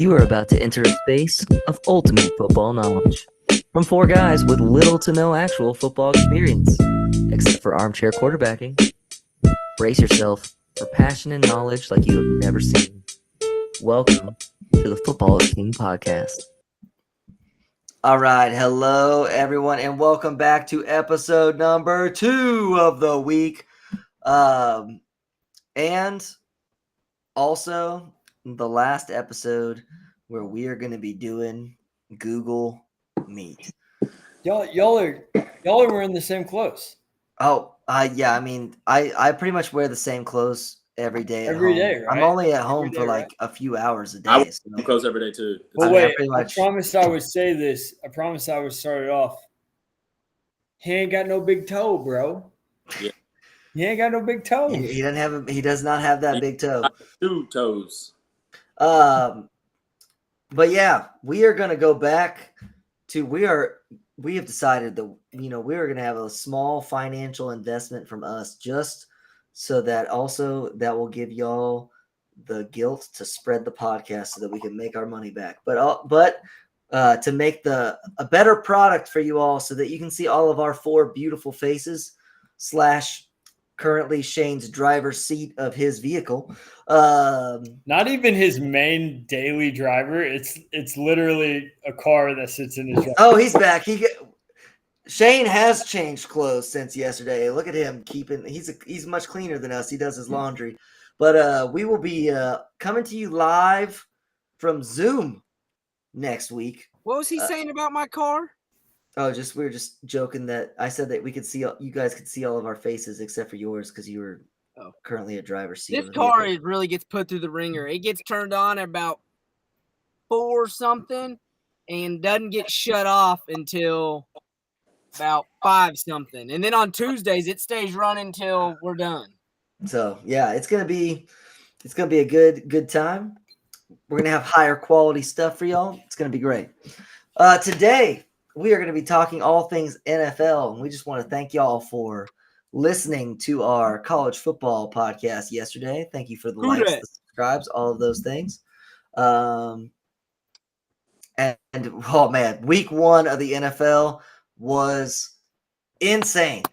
You are about to enter a space of ultimate football knowledge. From four guys with little to no actual football experience, except for armchair quarterbacking. Brace yourself for passion and knowledge like you have never seen. Welcome to the Football is King podcast. All right, hello everyone, and welcome back to episode number 2 of the week. And also the last episode where we are going to be doing Google Meet. Y'all are in the same clothes. Oh, yeah. I mean, I pretty much wear the same clothes every day. Every day, right? I'm only at home Every for day, like right? a few hours a I day. wear So. some clothes every day too. But I mean, I wait, pretty much- I promised I would say this. I promised I would start it off. He ain't got no big toe, bro. Yeah. He ain't got no big toe. He doesn't have. He does not have that big toe. 2 toes. But yeah, we are going to go back to we have decided that we are going to have a small financial investment from us just so that also that will give y'all the guilt to spread the podcast so that we can make our money back. But to make a better product for you all so that you can see all of our 4 beautiful faces / currently Shane's driver's seat of his vehicle. Not even his main daily driver. It's literally a car that sits in his driver. Oh, he's back. Shane has changed clothes since yesterday. Look at him he's much cleaner than us. He does his laundry. But we will be coming to you live from Zoom next week. What was he saying about my car? Oh, we were just joking that I said that we could see you guys could see all of our faces except for yours because you were currently a driver's seat. This of the car vehicle. really gets put through the ringer. It gets turned on at about 4 something and doesn't get shut off until about 5 something. And then on Tuesdays it stays running till we're done. So yeah, it's gonna be a good time. We're gonna have higher quality stuff for y'all. It's gonna be great. Today we are going to be talking all things NFL, and we just want to thank y'all for listening to our college football podcast yesterday. Thank you for the likes, the subscribes, all of those things. And oh man, week 1 of the NFL was insane.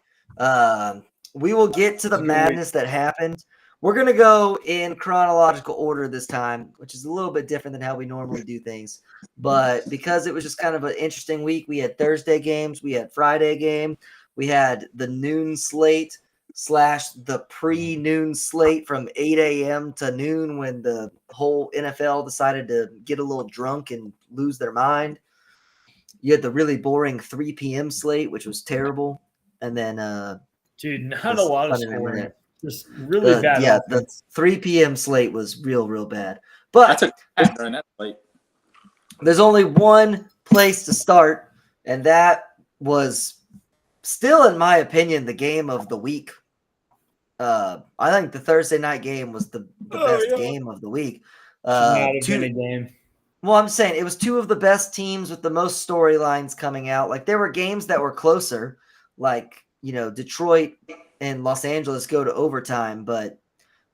We will get to the madness that happened. We're going to go in chronological order this time, which is a little bit different than how we normally do things. But because it was just kind of an interesting week, we had Thursday games, we had Friday game, we had the noon slate / the pre-noon slate from 8 a.m. to noon when the whole NFL decided to get a little drunk and lose their mind. You had the really boring 3 p.m. slate, which was terrible. And then dude, not a lot of scoring. Just really bad. Yeah, the 3 p.m. slate was real bad. But I took that during that slate. There's only one place to start, and that was still, in my opinion, the game of the week. I think the Thursday night game was the best game of the week. Not a game. Well, I'm saying it was 2 of the best teams with the most storylines coming out. Like there were games that were closer, like Detroit and Los Angeles go to overtime, but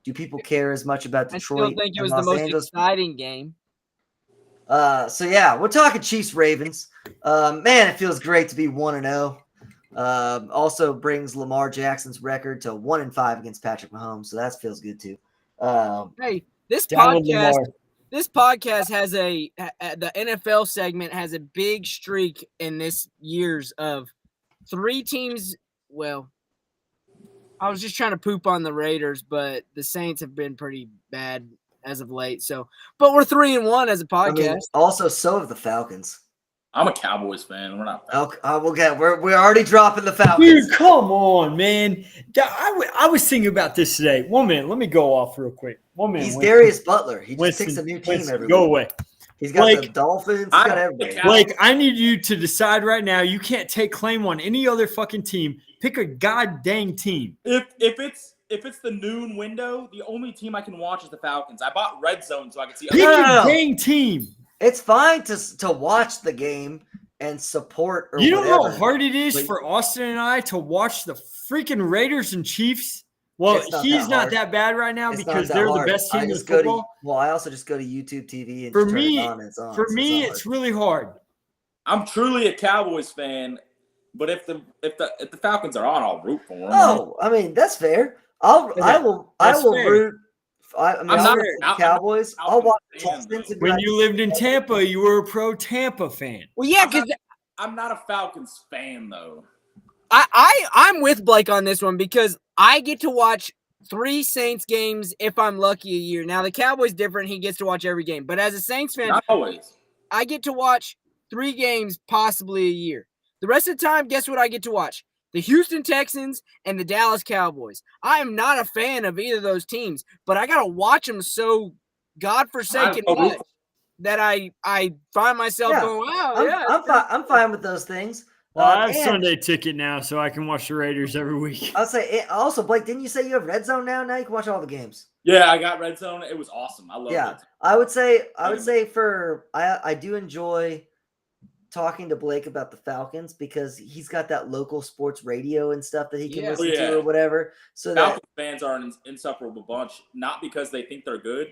do people care as much about Detroit? I still think it was the most exciting game. So yeah, we're talking Chiefs Ravens. Man, it feels great to be 1-0. Also brings Lamar Jackson's record to 1-5 against Patrick Mahomes, so that feels good too. Hey, this podcast has the NFL segment has a big streak in this year's of 3 teams. Well, I was just trying to poop on the Raiders, but the Saints have been pretty bad as of late. But we're 3-1 as a podcast. I mean, also, so have the Falcons. I'm a Cowboys fan. We're not. We're already dropping the Falcons. Dude, come on, man. I was thinking about this today. 1 minute, let me go off real quick. 1 minute. He's Darius Butler. He just picks a new team every week. Go away. He's got the Dolphins. He's got everybody. Blake, I need you to decide right now. You can't take claim on any other fucking team. Pick a goddamn team. If it's the noon window, the only team I can watch is the Falcons. I bought Red Zone so I can see. Pick a dang team. It's fine to watch the game and support. Or you know whatever. how hard it is for Austin and I to watch the freaking Raiders and Chiefs. Well, It's not he's that not hard. that bad right now It's not because that they're hard. the best I team in just go to football. well, I also just go to YouTube TV and For just turn me, it on and it's on. for so me, not it's hard. really hard. I'm truly a Cowboys fan, but if the Falcons are on, I'll root for them. Oh, I mean that's fair. I will That's fair. root. I mean, I'm I'll not- root for the I'm not Cowboys. a I'll watch Falcons fan, Texans and be When like, you lived in Tampa, you were a pro Tampa fan. Well, yeah, I'm not- because I'm not a Falcons fan though. I'm with Blake on this one because I get to watch 3 Saints games if I'm lucky a year. Now the Cowboys different; he gets to watch every game. But as a Saints fan, Not always. I get to watch 3 games possibly a year. The rest of the time, guess what I get to watch? The Houston Texans and the Dallas Cowboys. I am not a fan of either of those teams, but I gotta watch them so godforsaken I- much that I find myself Yeah, going, wow, I'm fine with those things. Well, I have And Sunday ticket now, so I can watch the Raiders every week. I'll say also, Blake, didn't you say you have Red Zone now? Now you can watch all the games. Yeah, I got Red Zone. It was awesome. I love Yeah, it. I would say I do enjoy talking to Blake about the Falcons because he's got that local sports radio and stuff that he can Yeah. listen Yeah. to or whatever. So that Falcons fans are an insufferable bunch, not because they think they're good.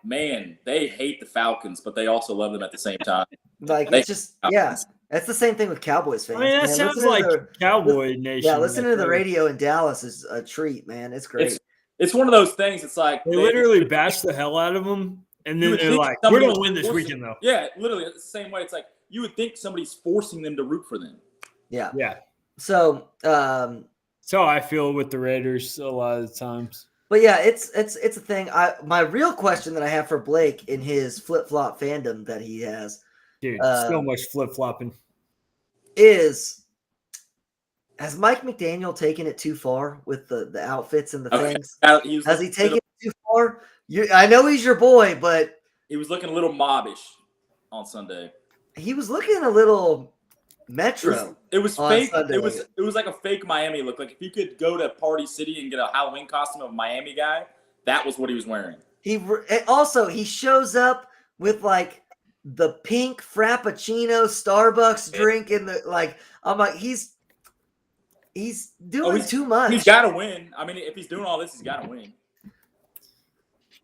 Man, they hate the Falcons, but they also love them at the same time. like They- it's just it's the same thing with Cowboys fans. I mean, that man. sounds Listening like to the- Cowboy Nation. yeah, listening to right the there. radio in Dallas is a treat, man. It's great. It's one of those things. It's like They literally bash the hell out of them, and You then would they're think like, "We're somebody gonna was win this forcing- weekend, though." Yeah, literally, it's the same way. It's like you would think somebody's forcing them to root for them. Yeah. Yeah, So that's how I feel with the Raiders a lot of the times. but yeah, it's a thing. My real question that I have for Blake in his flip flop fandom that he has Dude, so much flip flopping. is has Mike McDaniel taken it too far with the outfits and the Okay. things? He was Has he looking a taken little- it too far? I know he's your boy, but He was looking a little mobbish on Sunday. he was looking a little metro. It was on fake. Sunday. It was like a fake Miami look. Like if you could go to Party City and get a Halloween costume of a Miami guy, that was what he was wearing. And also he shows up with like the pink Frappuccino Starbucks drink in the like. I'm like he's doing too much. He's got to win. I mean, if he's doing all this, he's got to win.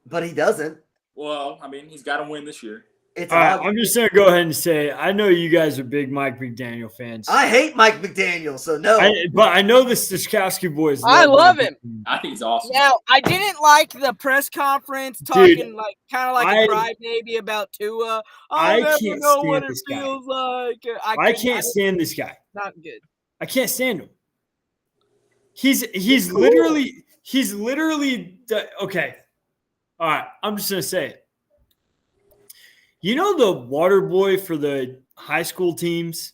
but he doesn't. Well, I mean, he's got to win this year. It's All right, ugly. I'm just gonna go ahead and say, I know you guys are big Mike McDaniel fans. I hate Mike McDaniel, so no. But I know the Stashkowski boys. I love him. I think he's awesome. Now, I didn't like the press conference talking like kind of like a crybaby about Tua. I never can't know stand what it this guy. feels like. I can't stand this guy. Not good. I can't stand him. He's literally okay. All right, I'm just gonna say it. You know the water boy for the high school teams?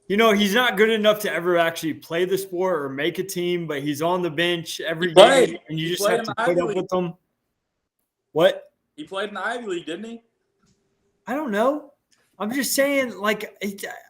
You know, he's not good enough to ever actually play the sport or make a team, but he's on the bench every game, and you He just played have in to the put Ivy up League. with him. What? He played in the Ivy League, didn't he? I don't know. I'm just saying, like,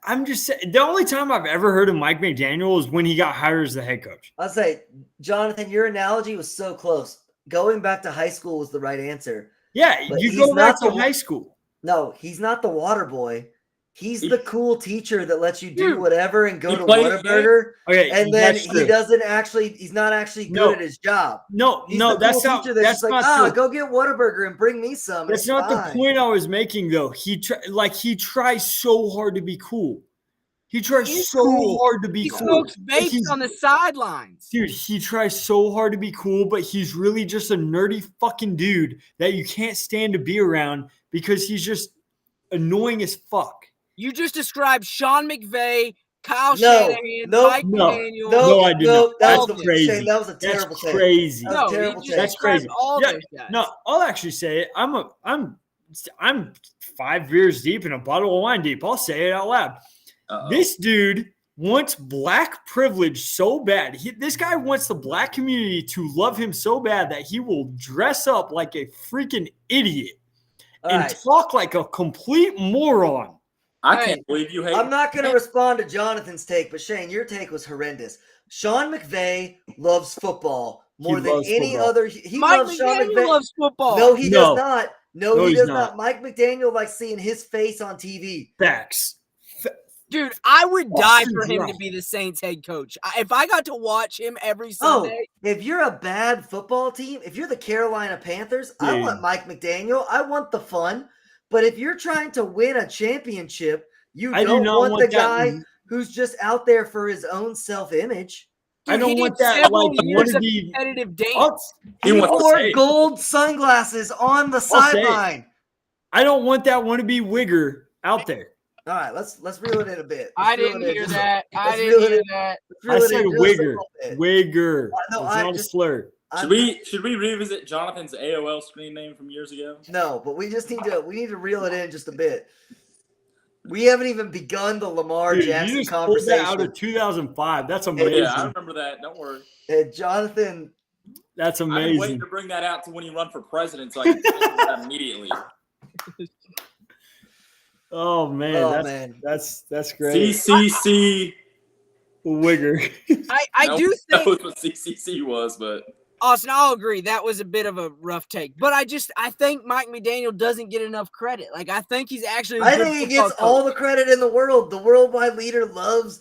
I'm just saying, the only time I've ever heard of Mike McDaniel is when he got hired as the head coach. I'll say, Jonathan, your analogy was so close. Going back to high school was the right answer. Yeah, But you he's go back not to the- high school. No, he's not the water boy. He's He- the cool teacher that lets you do Dude, whatever and go he to played- Whataburger, Okay, and then that's he true. doesn't actually. He's not actually good No. at his job. No, He's no, the that's cool not. teacher That's just like, not true. go get Whataburger and bring me some. That's It's not the fine." point I was making, though. He tries so hard to be cool. He tries He's so cool. hard to be He cool. smokes vapes He's- on the sidelines. Dude, he tries so hard to be cool, but he's really just a nerdy fucking dude that you can't stand to be around because he's just annoying as fuck. You just described Sean McVay, Kyle No, Shanahan, no, Mike no, McDaniel. No, I did not. That That's was crazy. Shane, that was a That's terrible take. crazy. That was No, a terrible he take. just That's described crazy. all Yeah, those guys. No, I'll actually say it. I'm 5 beers deep and a bottle of wine deep. I'll say it out loud. Uh-oh. This dude wants black privilege so bad. This guy wants the black community to love him so bad that he will dress up like a freaking idiot All and right. talk like a complete moron. I can't believe you hate I'm not going to respond to Jonathan's take, but Shane, your take was horrendous. Sean McVay loves football more He than loves any football. other. He Mike loves Sean McDaniel McVay. loves football. No, he No. does not. No, he he's does not. not. Mike McDaniel likes seeing his face on TV. Facts. Dude, I would die Austin's for him to rough. be the Saints head coach. If I got to watch him every Sunday, if you're a bad football team, if you're the Carolina Panthers, I Dude. want Mike McDaniel. I want the fun. But if you're trying to win a championship, you I do don't not want want the that. guy who's just out there for his own self-image. I dude, don't he want did that, several like, years of wannabe- competitive I'll- dance. He He wants to wore say it. gold sunglasses on the I'll say it. sideline. I don't want that wannabe wigger out there. All right, let's reel it in a bit. I Let's reel didn't it in hear just- that. I let's didn't reel it hear in. that. let's I reel it said in just a wigger. little bit. Wigger. No, It's I not a just- slur. Should we revisit Jonathan's AOL screen name from years ago? No, but we just need to reel it in just a bit. We haven't even begun the Lamar Dude, Jackson you just pulled that out conversation. of 2005. That's amazing. Yeah, I remember that. Don't worry. And Jonathan, That's I've been waiting amazing. to bring that out to when he run for president, so I can answer that immediately. Oh man, oh that's man, that's great. CCC. Wigger. I do That think, was what CCC was, but Austin, I'll agree. That was a bit of a rough take. But I think Mike McDaniel doesn't get enough credit. Like, I think he's actually a I good think he football gets all coach. the credit in the world. The worldwide leader loves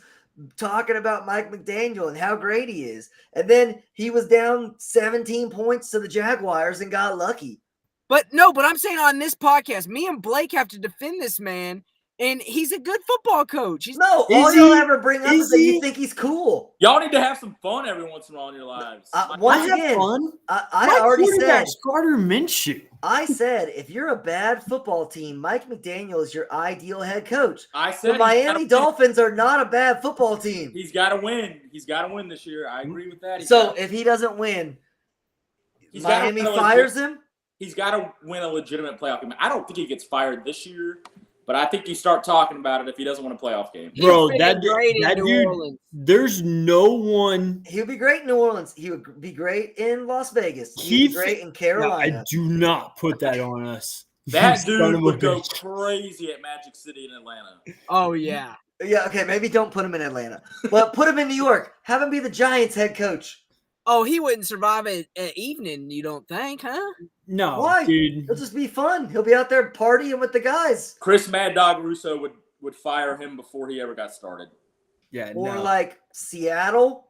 talking about Mike McDaniel and how great he is. And then he was down 17 points to the Jaguars and got lucky. But I'm saying on this podcast, me and Blake have to defend this man, and he's a good football coach. He's No, Is all you'll he? ever bring up Is is that you he? think he's cool. y'all need to have some fun every once in a while in your lives. Once I have again, fun. I My already said, quarterback's Carter Minshew. I said, if you're a bad football team, Mike McDaniel is your ideal head coach. I The said Miami Dolphins are not a bad football team. He's got to win. He's got to win this year. I agree with that. So if he doesn't win, He's gotta Miami win a fires him. He's got to win a legitimate playoff game. I don't think he gets fired this year, but I think you start talking about it if he doesn't win a playoff game. Bro, he's that great in that New dude- Orleans. There's no one. He would be great in New Orleans. He would be great in Las Vegas. He He would be great in No, Carolina. I do not put that on us. That You son dude of a would go bitch. crazy at Magic City in Atlanta. Oh yeah. Yeah, okay, maybe don't put him in Atlanta, but put him in New York. Have him be the Giants head coach. Oh, he wouldn't survive at evening, you don't think, huh? No, Why? dude. It'll just be fun. He'll be out there partying with the guys. Chris Mad Dog Russo would fire him before he ever got started. Yeah, Or no. like Seattle.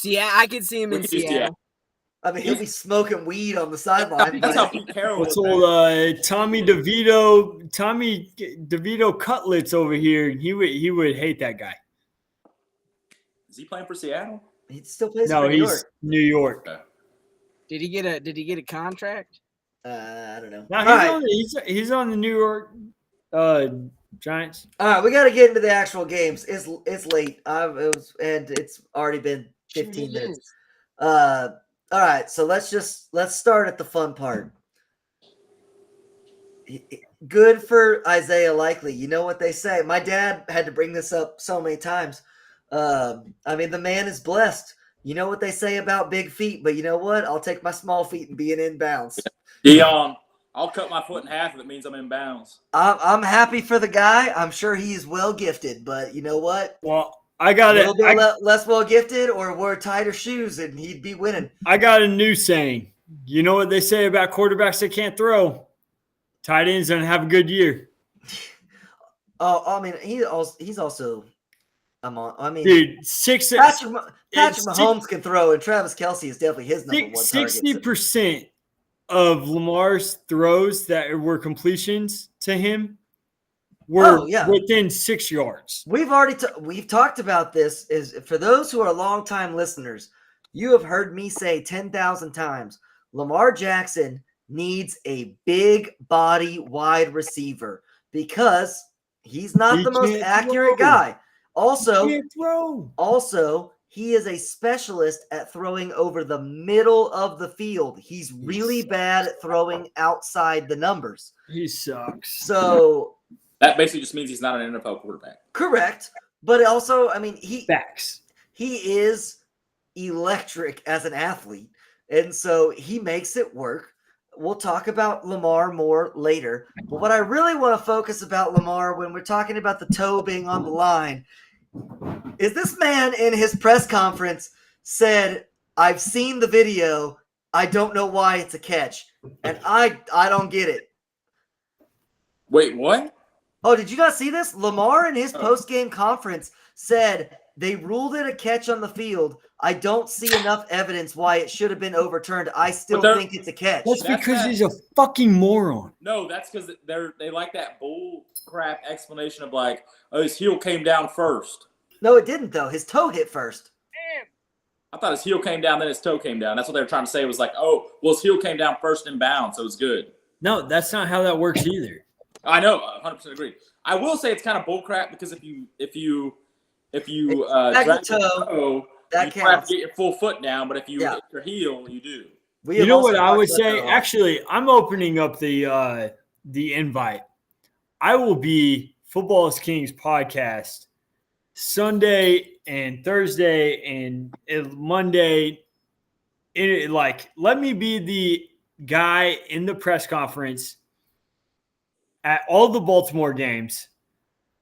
I could see him We in could just- Seattle. I mean, he'll be smoking weed on the sideline. That's how but- Pete Carroll What's was. old Tommy DeVito Cutlets over here? He would hate that guy. Is he playing for Seattle? He still plays No, for New he's York. New York. Did he get a contract? I don't know. No, All he's right. on he's on the New York Giants. All right, we got to get into the actual games. It's late. And it's already been 15 minutes. All right, so let's start at the fun part. Good for Isaiah Likely. You know what they say. My dad had to bring this up so many times. I mean, the man is blessed. You know what they say about big feet, but you know what? I'll take my small feet and be an inbounds. Dion, I'll cut my foot in half if it means I'm in bounds. I'm happy for the guy. I'm sure he's well gifted, but you know what? Well, I A got little bit it. less well gifted, or wear tighter shoes, and he'd be winning. I got a new saying. You know what they say about quarterbacks that can't throw? Tight ends don't have a good year. Oh, I mean, he's also. I mean, Dude, Patrick it's Mahomes can throw, and Travis Kelce is definitely his number one target. 60% of Lamar's throws that were completions to him were Oh, yeah. within 6 yards. We've talked about this. Is for those who are longtime listeners, you have heard me say 10,000 times. Lamar Jackson needs a big body wide receiver because he's not He the most can't accurate throw. guy. Also, Can't throw. he is a specialist at throwing over the middle of the field. He's really bad at throwing outside the numbers. He sucks. So, That basically just means he's not an NFL quarterback. correct. But also, I mean, Facts. he is electric as an athlete. And so he makes it work. We'll talk about Lamar more later. But what I really want to focus about Lamar when we're talking about the toe being on the line is this man in his press conference said, "I've seen the video. I don't know why it's a catch." And I don't get it. Wait, what? Oh, did you not see this? Lamar in his Oh. post-game conference said they ruled it a catch on the field. I don't see enough evidence why it should have been overturned. I still they're- think it's a catch. That's That's because not- he's a fucking moron. No, that's because they like that bull crap explanation of like, oh, his heel came down first. No, it didn't though. His toe hit first. I thought his heel came down, then his toe came down. That's what they were trying to say. Was like, oh, well, his heel came down first in bounds, so it was good. No, that's not how that works either. I know, 100% agree. I will say it's kind of bullcrap because if you Back drag the toe, your toe, that you have counts. to get your full foot down. But if you Yeah. hit your heel, you do. We You have know also what I talked would about say? that. Actually, I'm opening up the invite. I will be Football is Kings podcast Sunday and Thursday and Monday. Let me be the guy in the press conference at all the Baltimore games.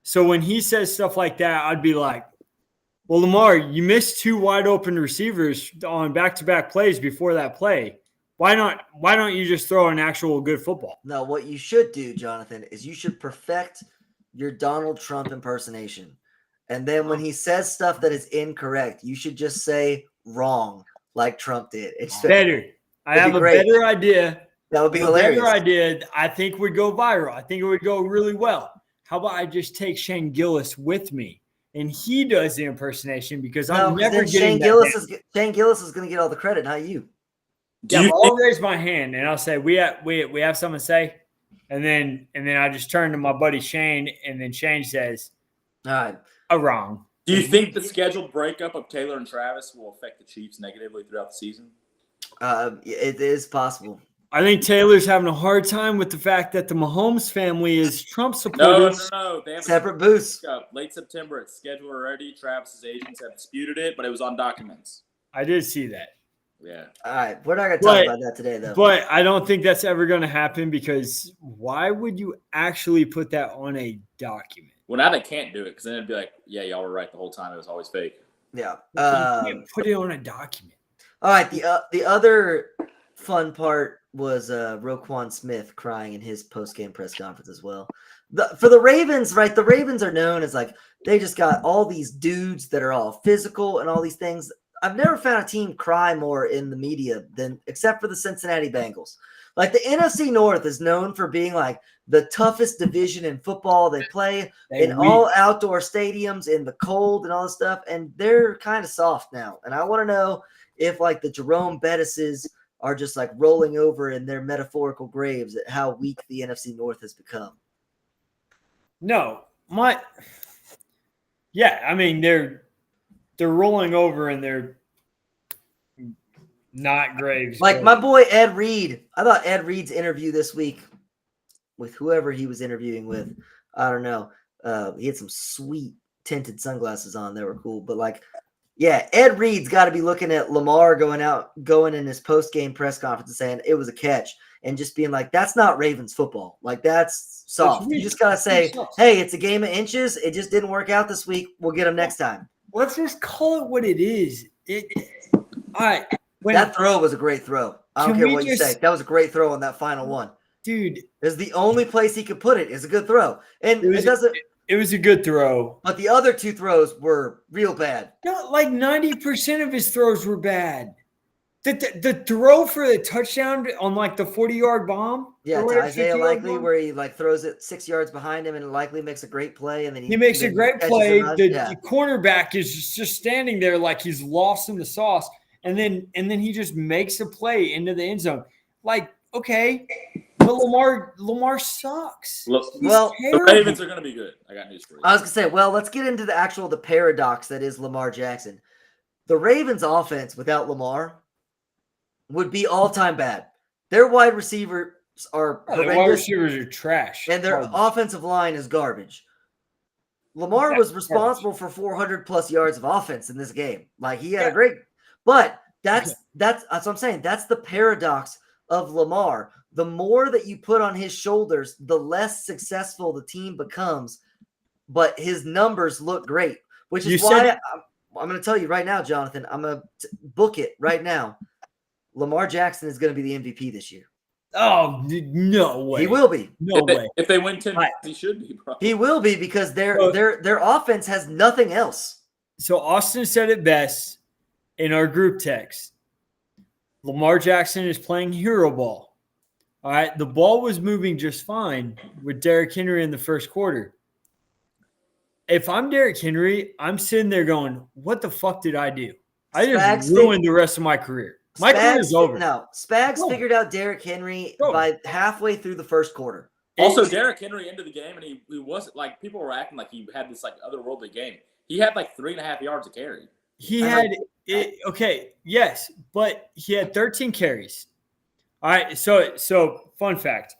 So when he says stuff like that, I'd be like, well, Lamar, you missed 2 wide open receivers on back-to-back plays before that play. Why don't you just throw an actual good football? No, what you should do, Jonathan, is you should perfect your Donald Trump impersonation. And then when he says stuff that is incorrect, you should just say wrong like Trump did. It's Better. I It'd have be a great. better idea. That would be A hilarious. better idea I think would go viral. I think it would go really well. How about I just take Shane Gillis with me and he does the impersonation because No, I'm 'cause never then getting Shane that Gillis down. Shane Gillis is going to get all the credit, not you. Do Yeah, you well, I'll think, raise my hand and I'll say we have something to say, and then I just turn to my buddy Shane, and then Shane says, All right. Wrong." do you think the scheduled breakup of Taylor and Travis will affect the Chiefs negatively throughout the season? It is possible. I think Taylor's having a hard time with the fact that the Mahomes family is Trump No. supporters. They have Separate booths. late September. It's scheduled already. Travis's agents have disputed it, but it was on documents. I did see that. Yeah. All right. We're not going to talk But- about that today, though. But I don't think that's ever going to happen because why would you actually put that on a document? Well, now they can't do it because then it'd be like, yeah, y'all were right the whole time. It was always fake. Yeah. You can't put it on a document. All right. The other fun part was Roquan Smith crying in his post-game press conference as well. For the Ravens, right? The Ravens are known as like they just got all these dudes that are all physical and all these things. I've never found a team cry more in the media than except for the Cincinnati Bengals. Like the NFC North is known for being like the toughest division in football. They play in all outdoor stadiums in the cold and all this stuff, and they're kind of soft now. And I want to know if like the Jerome Bettises are just like rolling over in their metaphorical graves at how weak the NFC North has become. No, I mean they're rolling over and they're not graves. Like but- my boy Ed Reed. I thought Ed Reed's interview this week with whoever he was interviewing with, I don't know. He had some sweet tinted sunglasses on. They were cool. But like, yeah, Ed Reed's got to be looking at Lamar going in his post-game press conference and saying it was a catch and just being like, that's not Ravens football. Like that's soft. You weak. just got to say, It's soft. hey, it's a game of inches. It just didn't work out this week. We'll get them next time. Let's just call it what it is. All right. That throw was a great throw. I don't Can care we what you just- say. That was a great throw on that final one. Dude, Is the only place he could put it is a good throw. And It was- it doesn't it was a good throw. but the other two throws were real bad. No, like 90% of his throws were bad. The throw for the touchdown on like the 40-yard bomb. Yeah, or to whatever, Isaiah 50-yard Likely bomb, where he like throws it 6 yards behind him and Likely makes a great play and then he makes a then great catches play. it on- The, yeah. the cornerback is just standing there like he's lost in the sauce, and then he just makes a play into the end zone. Like, okay, but Lamar sucks. Look, He's Well, the terrible. Ravens are going to be good. I got news for you. I was gonna say, well, let's get into the paradox that is Lamar Jackson. The Ravens offense without Lamar would be all-time bad. Their wide receivers are Oh, the wide horrendous. receivers are trash. And their Garbage. offensive line is garbage. Lamar Yeah, was responsible for 400 plus yards of offense in this game. Like he had Yeah. a great, but that's what I'm saying. That's the paradox of Lamar. The more that you put on his shoulders, the less successful the team becomes. But his numbers look great, which is You why said- I'm going to tell you right now, Jonathan. I'm going to book it right now. Lamar Jackson is going to be the MVP this year. Oh, no way. He will be. No way. If they win 10, Right. he should be, bro. He will be because their offense has nothing else. So Austin said it best in our group text. Lamar Jackson is playing hero ball. All right. The ball was moving just fine with Derrick Henry in the first quarter. If I'm Derrick Henry, I'm sitting there going, what the fuck did I do? I just ruined the rest of my career. My career is over. No, Spags figured out Derrick Henry by halfway through the first quarter. Also, Derrick Henry into the game, and he wasn't like people were acting like he had this like otherworldly game. He had like 3.5 yards to carry. He had okay, yes, but he had 13 carries. All right, so fun fact.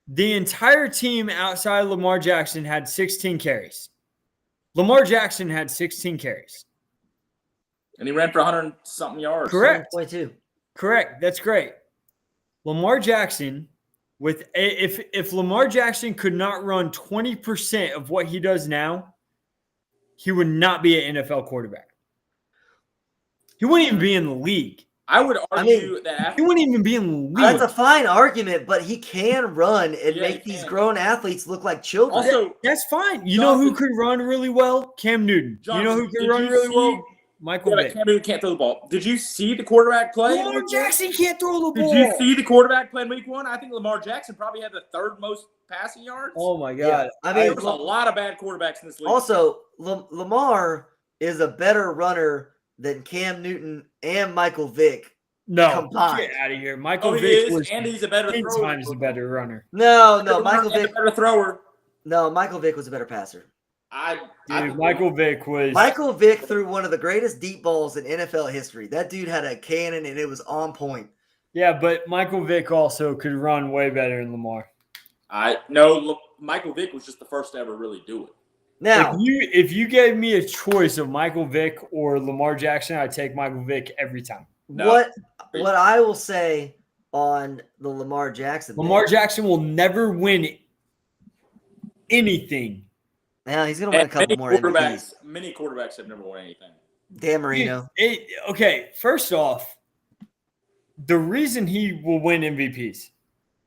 The entire team outside of Lamar Jackson had 16 carries. Lamar Jackson had 16 carries. And he ran for 100-something yards. Correct. 7.2. Correct. That's great. Lamar Jackson, if Lamar Jackson could not run 20% of what he does now, he would not be an NFL quarterback. He wouldn't even be in the league. I would argue that he wouldn't even be in the league. That's a fine argument, but he can run and make these grown athletes look like children. Also, that's fine. You know who could run really well? Cam Newton. You know who could run really well? Michael Vick. Cam Newton can't throw the ball. Did you see the quarterback play? Lamar Jackson can't throw the ball. Did you see the quarterback play in week 1? I think Lamar Jackson probably had the third most passing yards. Oh, my God. Yeah. I mean, there's a lot of bad quarterbacks in this league. Also, Lamar is a better runner than Cam Newton and Michael Vick. No, combined. get out of here. Michael Vick was and he's a better 10 thrower. times a better runner. No, Michael Vick Vick. a better thrower. No, Michael Vick was a better passer. Michael Vick was. Michael Vick threw one of the greatest deep balls in NFL history. That dude had a cannon and it was on point. Yeah, but Michael Vick also could run way better than Lamar. Michael Vick was just the first to ever really do it. Now, if you gave me a choice of Michael Vick or Lamar Jackson, I'd take Michael Vick every time. What I will say on the Lamar Jackson Jackson will never win anything. Now he's going to win a couple more MVPs. Many quarterbacks have never won anything. Dan Marino. Okay, first off, the reason he will win MVPs.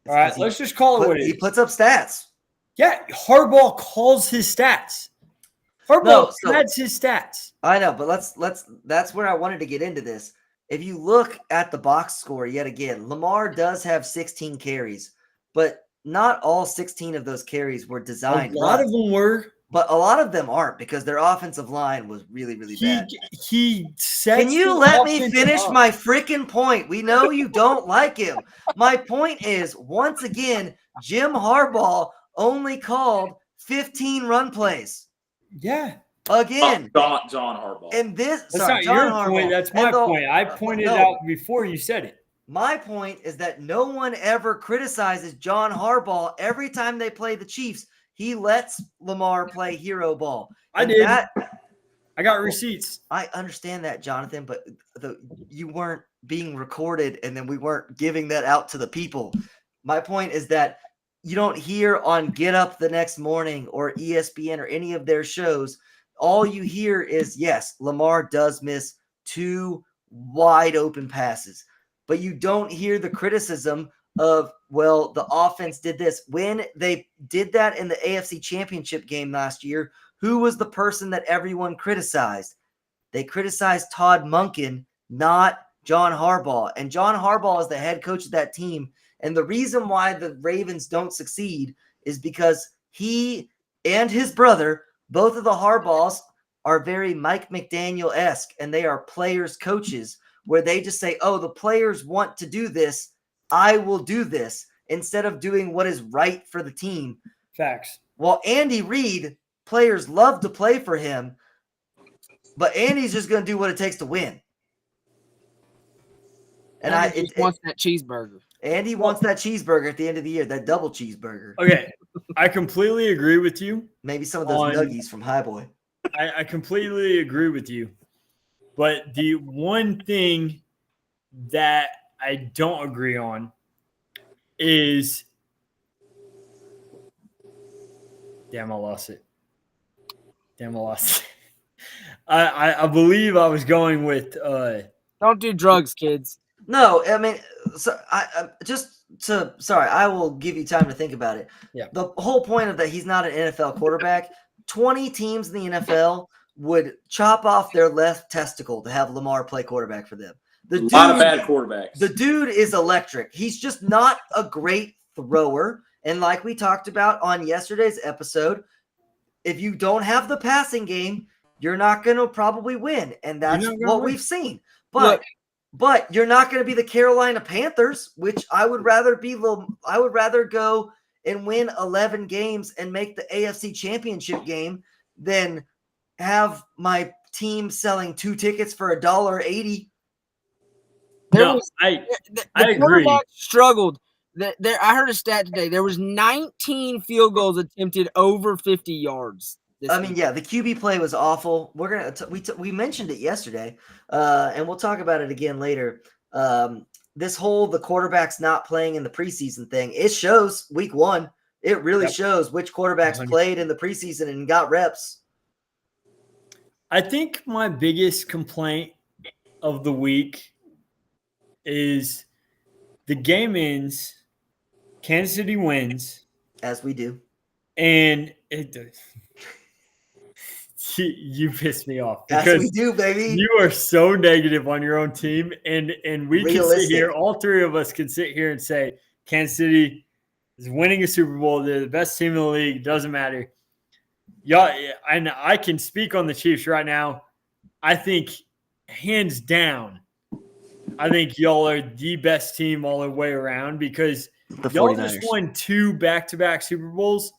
All right, let's just call it what it is. He puts up stats. Yeah, Harbaugh calls his stats. Harbaugh adds his stats. I know, but that's where I wanted to get into this. If you look at the box score yet again, Lamar does have 16 carries, but not all 16 of those carries were designed. A lot of them were. But a lot of them aren't because their offensive line was really, really bad. Can you let me finish my freaking point? We know you don't like him. My point is, once again, Jim Harbaugh only called 15 run plays. Yeah. Again. John Harbaugh. And that's not your point. That's my point. I pointed out before you said it. My point is that no one ever criticizes John Harbaugh every time they play the Chiefs. He lets Lamar play hero ball. I did. I got receipts. I understand that, Jonathan, but you weren't being recorded, and then we weren't giving that out to the people. My point is that you don't hear on Get Up the Next Morning or ESPN or any of their shows. All you hear is, yes, Lamar does miss 2 wide open passes, but you don't hear the criticism of, well, the offense did this. When they did that in the AFC Championship game last year, who was the person that everyone criticized? They criticized Todd Monken, not John Harbaugh. And John Harbaugh is the head coach of that team. And the reason why the Ravens don't succeed is because he and his brother, both of the Harbaughs, are very Mike McDaniel-esque, and they are players coaches where they just say, oh, the players want to do this, I will do this, instead of doing what is right for the team. Facts. Well, Andy Reid, players love to play for him, but Andy's just going to do what it takes to win. And Andy just wants that cheeseburger. Andy wants that cheeseburger at the end of the year, that double cheeseburger. Okay, I completely agree with you. Maybe some of those nuggies from Highboy. I completely agree with you. But the one thing that I don't agree on is damn, I lost it. I believe I was going with don't do drugs, kids. No, I mean, so I will give you time to think about it. Yeah. The whole point of that, he's not an NFL quarterback. 20 teams in the NFL would chop off their left testicle to have Lamar play quarterback for them. A lot of bad quarterbacks. The dude is electric. He's just not a great thrower. And like we talked about on yesterday's episode, if you don't have the passing game, you're not going to probably win. And that's what we've seen. But you're not going to be the Carolina Panthers, which I would rather go and win 11 games and make the AFC Championship game than have my team selling 2 tickets for $1.80. I agree. Struggled. I heard a stat today. There was 19 field goals attempted over 50 yards. The QB play was awful. We're we mentioned it yesterday, and we'll talk about it again later. The quarterback's not playing in the preseason thing. It shows week 1. It really shows which quarterbacks 100%. Played in the preseason and got reps. I think my biggest complaint of the week is the game ends, Kansas City wins. As we do. And it does. You piss me off. As we do, baby. You are so negative on your own team. And we can sit here, all 3 of us can sit here and say Kansas City is winning a Super Bowl. They're the best team in the league. Doesn't matter. Yeah, and I can speak on the Chiefs right now. I think, hands down, I think y'all are the best team all the way around because y'all just won 2 back-to-back Super Bowls,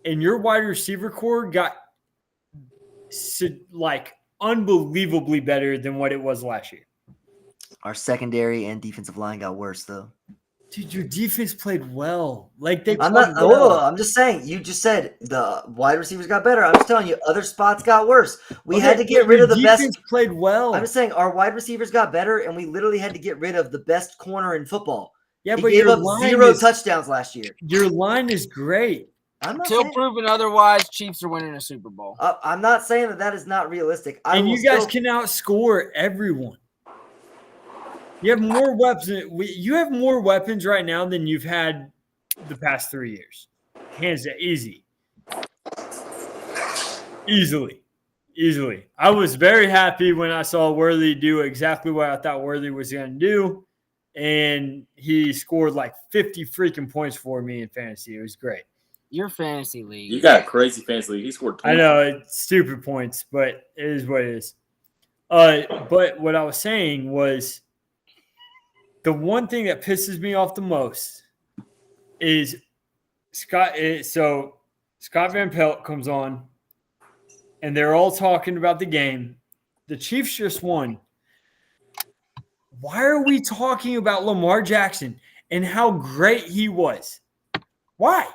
and your wide receiver core got unbelievably better than what it was last year. Our secondary and defensive line got worse, though. Dude, your defense played well. I'm just saying. You just said the wide receivers got better. I'm just telling you, other spots got worse. We had to get rid of the best. Played well. I'm just saying our wide receivers got better, and we literally had to get rid of the best corner in football. Yeah, he but gave up 0 touchdowns last year. Your line is great. Until proven otherwise, Chiefs are winning a Super Bowl. I'm not saying that is not realistic. You guys can outscore everyone. You have more weapons. You have more weapons right now than you've had the past 3 years. Hands down, easily. I was very happy when I saw Worthy do exactly what I thought Worthy was going to do, and he scored like 50 freaking points for me in fantasy. It was great. Your fantasy league. You got a crazy fantasy league. He scored 20. I know, it's stupid points, but it is what it is. But what I was saying was, the one thing that pisses me off the most is Scott Van Pelt comes on, and they're all talking about the game. The Chiefs just won. Why are we talking about Lamar Jackson and how great he was? Why?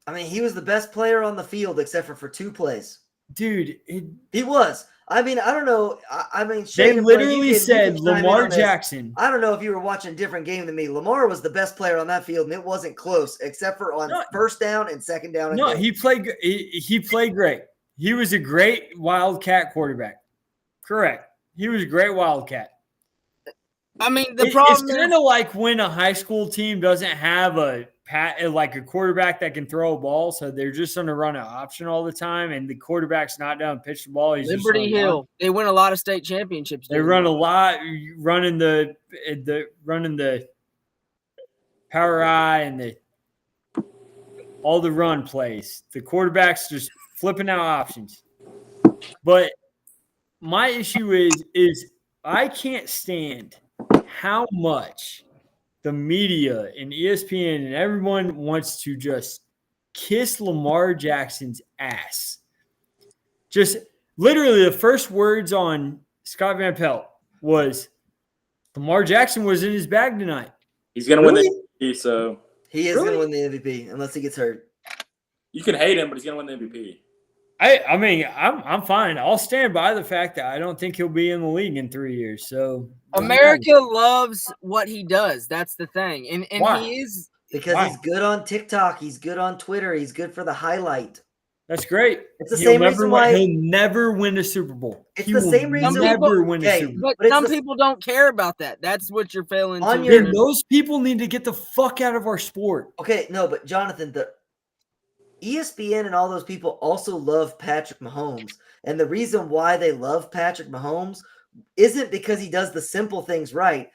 I mean, he was the best player on the field except for 2 plays. Dude, he was. I mean, I don't know. They literally said Lamar Jackson. I don't know if you were watching a different game than me. Lamar was the best player on that field, and it wasn't close, except for on first down and second down. No, he played great. He was a great Wildcat quarterback. Correct. He was a great Wildcat. I mean, the problem is kind of like when a high school team doesn't have a quarterback that can throw a ball, so they're just going to run an option all the time, and the quarterback's not down pitch the ball. He's Liberty Hill. They win a lot of state championships. They run a lot, running the power eye and all the run plays. The quarterback's just flipping out options. But my issue is I can't stand how much the media and ESPN and everyone wants to just kiss Lamar Jackson's ass. Just literally the first words on Scott Van Pelt was Lamar Jackson was in his bag tonight. He's going to win the MVP, so. He is going to win the MVP unless he gets hurt. You can hate him, but he's going to win the MVP. I mean, I'm fine. I'll stand by the fact that I don't think he'll be in the league in 3 years. So America loves what he does. That's the thing. And he is because he's good on TikTok. He's good on Twitter. He's good for the highlight. That's great. It's the same reason why he'll never win a Super Bowl. It's He the will same reason. never win a Super Bowl. But some people don't care about that. That's what you're failing On to. your- Then those people need to get the fuck out of our sport. Okay, no, but Jonathan, the ESPN and all those people also love Patrick Mahomes. And the reason why they love Patrick Mahomes isn't because he does the simple things right.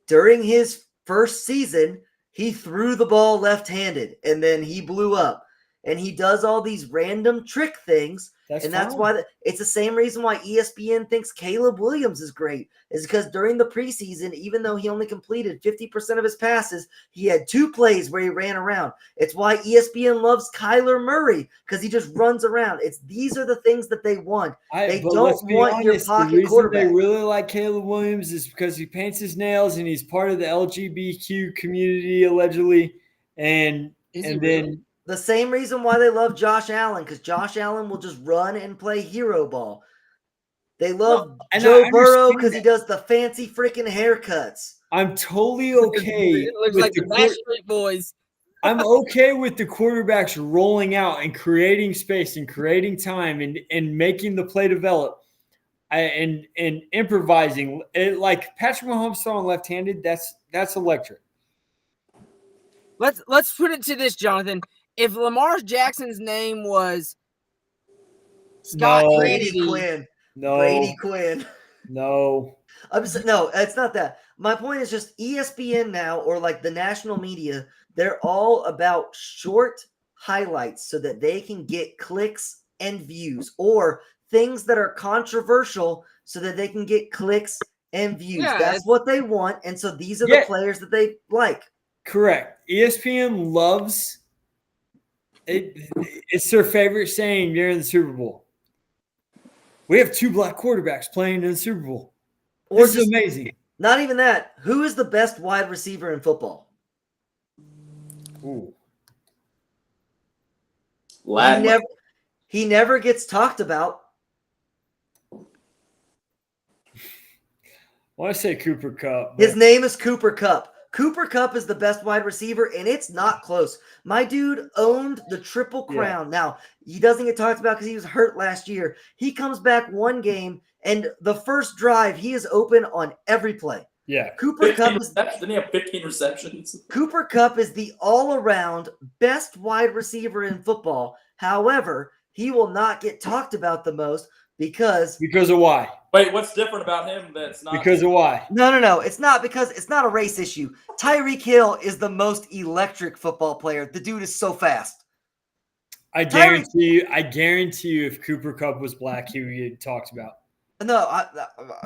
During his first season, he threw the ball left-handed and then he blew up. And he does all these random trick things. That's why it's the same reason why ESPN thinks Caleb Williams is great, is because during the preseason, even though he only completed 50% of his passes, he had 2 plays where he ran around. It's why ESPN loves Kyler Murray, because he just runs around. These are the things that they want. They don't want your pocket quarterback. They really like Caleb Williams is because he paints his nails and he's part of the LGBTQ community allegedly, and then. The same reason why they love Josh Allen, because Josh Allen will just run and play hero ball. They love Joe Burrow because he does the fancy freaking haircuts. I'm totally okay. It looks like the Backstreet Boys. I'm okay with the quarterbacks rolling out and creating space and creating time and making the play develop and improvising. Like Patrick Mahomes throwing left-handed, that's electric. Let's put it to this, Jonathan. If Lamar Jackson's name was Scott Brady Quinn. Brady Quinn. No. No, it's not that. My point is just ESPN now, or like the national media, they're all about short highlights so that they can get clicks and views, or things that are controversial so that they can get clicks and views. Yeah, that's what they want. And so these are the players that they like. Correct. ESPN loves it. It's their favorite saying during the Super Bowl. We have 2 black quarterbacks playing in the Super Bowl. This is amazing. Not even that. Who is the best wide receiver in football? Ooh. He never gets talked about. Well, I say Cooper Kupp. His name is Cooper Kupp. Cooper Kupp is the best wide receiver, and it's not close. My dude owned the Triple Crown. Yeah. Now, he doesn't get talked about because he was hurt last year. He comes back one game, and the first drive, he is open on every play. Yeah. Cooper Kupp didn't he have 15 receptions? Cooper Kupp is the all-around best wide receiver in football. However, he will not get talked about the most because of why? Wait, what's different about him that's not because of why? No. It's not because it's not a race issue. Tyreek Hill is the most electric football player. The dude is so fast. I guarantee you if Cooper Kupp was black, he would get talked about. No,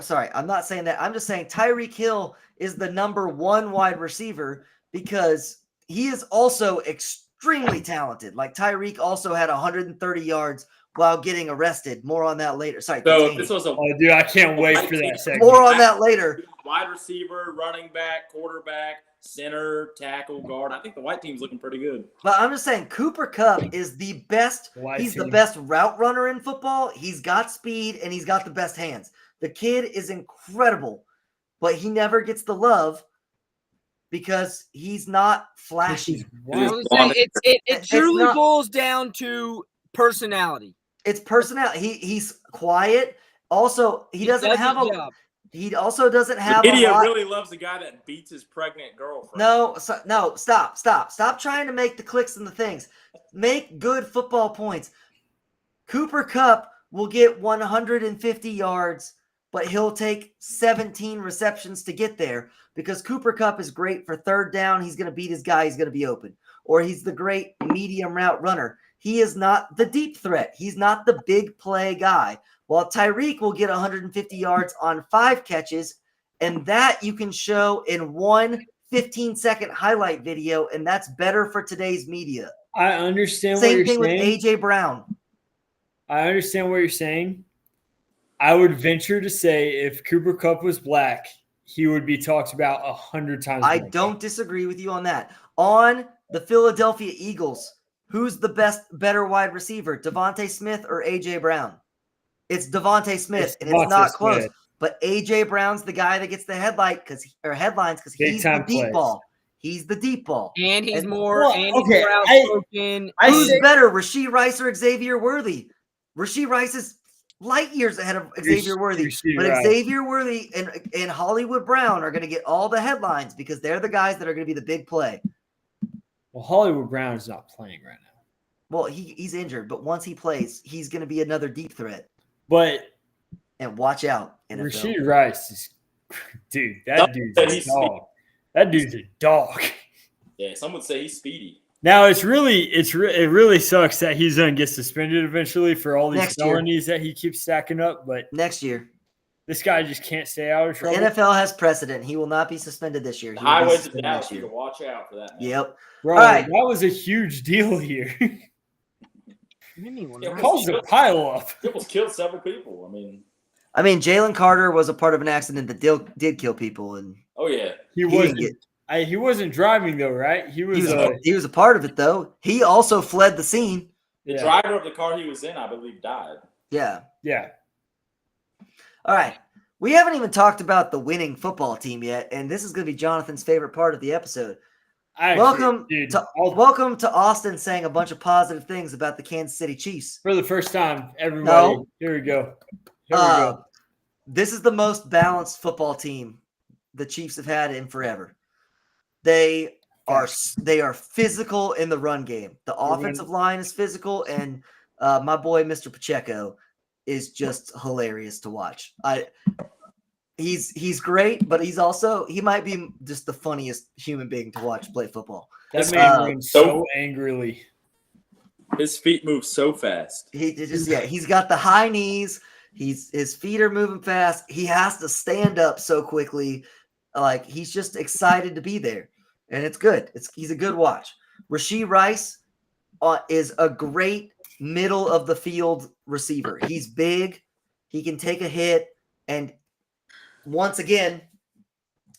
sorry. I'm not saying that. I'm just saying Tyreek Hill is the number 1 wide receiver because he is also extremely talented. Like Tyreek also had 130 yards while getting arrested. More on that later. Sorry. So continue. this was dude, I can't wait for that segment. More on that later. Wide receiver, running back, quarterback, center, tackle, guard. I think the white team's looking pretty good. But I'm just saying Cooper Kupp is the best. The best route runner in football. He's got speed and he's got the best hands. The kid is incredible, but he never gets the love because he's not flashy. It truly boils down to personality. It's personality. He's quiet. Also, he doesn't have a job. He also doesn't have the media really loves the guy that beats his pregnant girlfriend. No, stop trying to make the clicks and the things. Make good football points. Cooper Kupp will get 150 yards, but he'll take 17 receptions to get there because Cooper Kupp is great for third down. He's going to beat his guy. He's going to be open. Or he's the great medium route runner. He is not the deep threat. He's not the big play guy. While Tyreek will get 150 yards on 5 catches, and that you can show in one 15-second highlight video, and that's better for today's media. I understand what you're saying. Same thing with A.J. Brown. I understand what you're saying. I would venture to say if Cooper Kupp was black, he would be talked about 100 times. I don't disagree with you on that. On the Philadelphia Eagles, who's the better wide receiver, Devontae Smith or A.J. Brown? It's Devontae Smith, and it's not close. Smith. But A.J. Brown's the guy that gets the headlines because he's the deep ball. He's the deep ball. And he's And- more Well, and he's okay, more outspoken. Who's better, Rashee Rice or Xavier Worthy? Rashee Rice is light years ahead of Xavier Worthy. Rasheed But Rice. Xavier Worthy and Hollywood Brown are going to get all the headlines because they're the guys that are going to be the big play. Well, Hollywood Brown is not playing right now. Well, he's injured, but once he plays, he's going to be another deep threat. But And watch out, NFL. Rasheed Rice is, dude, that dude's a dog. That dude's a dog. Yeah, some would say he's speedy. Now it really sucks that he's gonna get suspended eventually for all these Next year. felonies that he keeps stacking up. But Next year, this guy just can't stay out of the trouble. NFL has precedent. He will not be suspended this year. He will be Highways of suspended Dallas, next you year. can watch out for that. Man. Yep. Bro, All right. that was a huge deal here. Yeah, Caused a pile up. It almost killed several people. I mean, Jalen Carter was a part of an accident that did kill people, and Oh yeah. He He wasn't. didn't He wasn't driving though, right? He was. he was a part of it though. He also fled the scene. The Yeah. driver of the car he was in, I believe, died. Yeah. Yeah. All right. We haven't even talked about the winning football team yet, and this is going to be Jonathan's favorite part of the episode. Welcome to Austin saying a bunch of positive things about the Kansas City Chiefs. For the first time, everybody. No. Here we go. Here we go. This is the most balanced football team the Chiefs have had in forever. They are physical in the run game. The offensive line is physical, and my boy Mr. Pacheco is just hilarious to watch. He's great, but he might be just the funniest human being to watch play football. That man runs so angrily. His feet move so fast. He's got the high knees. His feet are moving fast. He has to stand up so quickly. Like he's just excited to be there. And it's good. He's a good watch. Rashee Rice is a great middle of the field receiver. He's big. He can take a hit. And once again,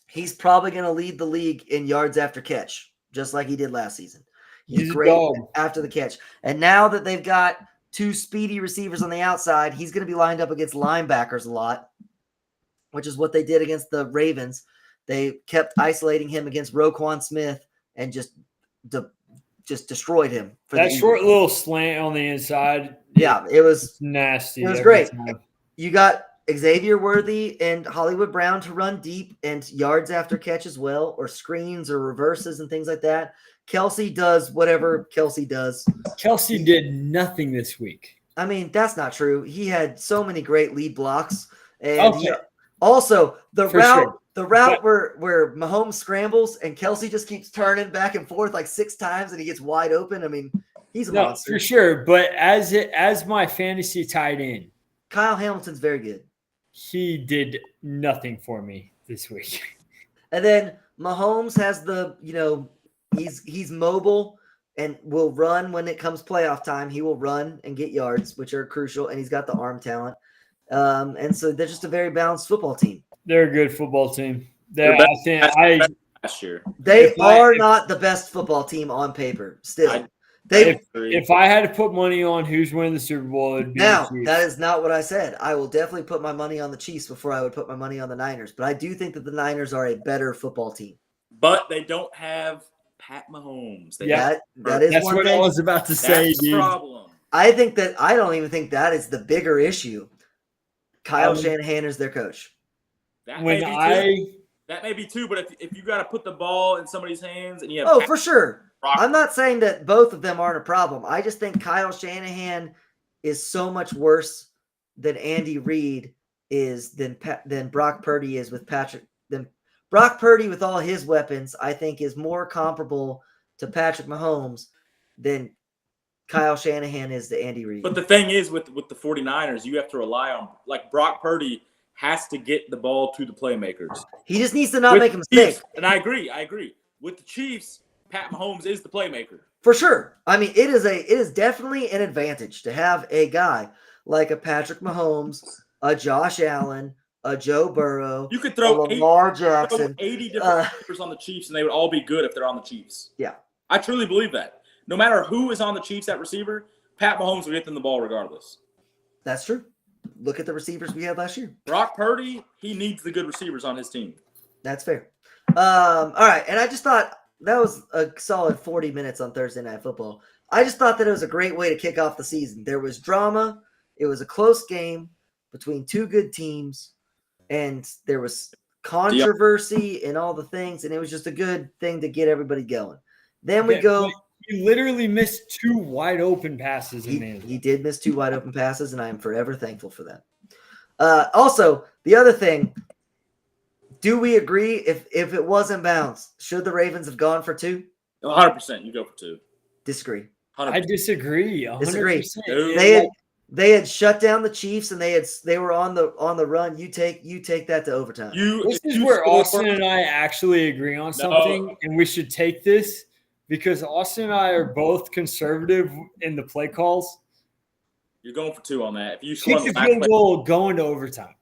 he's probably going to lead the league in yards after catch, just like he did last season. He's great after the catch. And now that they've got two speedy receivers on the outside, he's going to be lined up against linebackers a lot, which is what they did against the Ravens. They kept isolating him against Roquan Smith and just destroyed him. That short little slant on the inside. Yeah, it was nasty. It was great. You got Xavier Worthy and Hollywood Brown to run deep and yards after catch as well, or screens or reverses and things like that. Kelsey does whatever Kelsey does. Kelsey did nothing this week. I mean, that's not true. He had so many great lead blocks. And also the route where Mahomes scrambles and Kelsey just keeps turning back and forth like 6 times and he gets wide open. I mean, he's a monster. For sure. But as my fantasy tight end, Kyle Hamilton's very good. He did nothing for me this week. And then Mahomes has he's mobile and will run when it comes playoff time. He will run and get yards, which are crucial, and he's got the arm talent. And so they're just a very balanced football team. They're a good football team. Last year. They are not the best football team on paper still. If I had to put money on who's winning the Super Bowl, it'd be now, that is not what I said. I will definitely put my money on the Chiefs before I would put my money on the Niners. But I do think that the Niners are a better football team. But they don't have Pat Mahomes. That is That's one what thing. I was about to say, That's the dude. problem. I don't even think that is the bigger issue. Kyle Shanahan is their coach. That may be too, but if you got to put the ball in somebody's hands and you have for sure. I'm not saying that both of them aren't a problem. I just think Kyle Shanahan is so much worse than Andy Reid is than Brock Purdy is with Patrick. Than Brock Purdy with all his weapons, I think, is more comparable to Patrick Mahomes than Kyle Shanahan is to Andy Reid. But the thing is, with the 49ers, you have to rely on, like, Brock Purdy has to get the ball to the playmakers. He just needs to not make a mistake. Chiefs, and I agree. With the Chiefs, Pat Mahomes is the playmaker. For sure. I mean, it is definitely an advantage to have a guy like a Patrick Mahomes, a Josh Allen, a Joe Burrow. You could throw Lamar Jackson, 80 different receivers on the Chiefs, and they would all be good if they're on the Chiefs. Yeah. I truly believe that. No matter who is on the Chiefs at receiver, Pat Mahomes will get them the ball regardless. That's true. Look at the receivers we had last year. Brock Purdy, he needs the good receivers on his team. That's fair. All right. And I just thought a solid 40 minutes on Thursday Night Football. I just thought that it was a great way to kick off the season. There was drama. It was a close game between two good teams, and there was controversy and all the things, and it was just a good thing to get everybody going. Then we go. He literally missed 2 wide open passes in the end. He did miss 2 wide open passes, and I am forever thankful for that. Also, the other thing, do we agree if it was in bounds, should the Ravens have gone for 2? 100%. You go for 2. Disagree. 100%. I disagree. 100%. Disagree. They had shut down the Chiefs, and they were on the run. You take that to overtime. This is where Austin and I actually agree on something, and we should take this because Austin and I are both conservative in the play calls. You're going for 2 on that. If you score Kick the field goal going to overtime.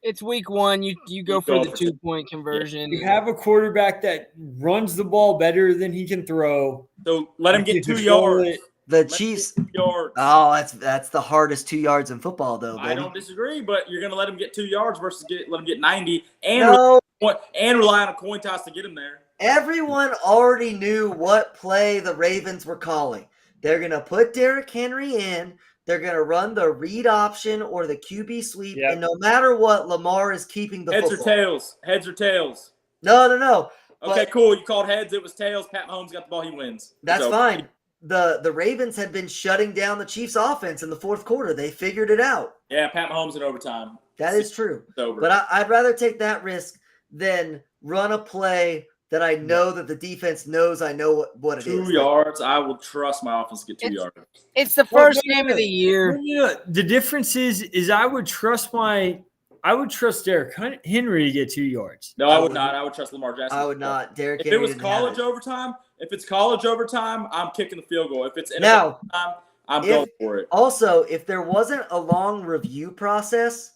It's week 1. You go for the 2-point conversion. You have a quarterback that runs the ball better than he can throw. So let him get 2 yards. The Chiefs. 2 yards. Oh, that's the hardest 2 yards in football, though. I don't disagree, but you're going to let him get 2 yards versus let him get 90 and rely on a coin toss to get him there. Everyone already knew what play the Ravens were calling. They're going to put Derrick Henry in. They're going to run the read option or the QB sweep, and no matter what, Lamar is keeping the heads football. Heads or tails? No. Okay, cool. You called heads. It was tails. Pat Mahomes got the ball. He wins. That's fine. The Ravens had been shutting down the Chiefs' offense in the fourth quarter. They figured it out. Yeah, Pat Mahomes in overtime. That is true. It's over. But I'd rather take that risk than run a play that I know that the defense knows I know what it is. 2 yards. I will trust my offense to get 2 yards. It's the first game of the year. The difference is I would trust Derrick Henry to get 2 yards. No, I would not. I would trust Lamar Jackson. I would not. Derrick Henry. If it was college overtime, I'm kicking the field goal. If it's NFL overtime, I'm going for it. Also, if there wasn't a long review process,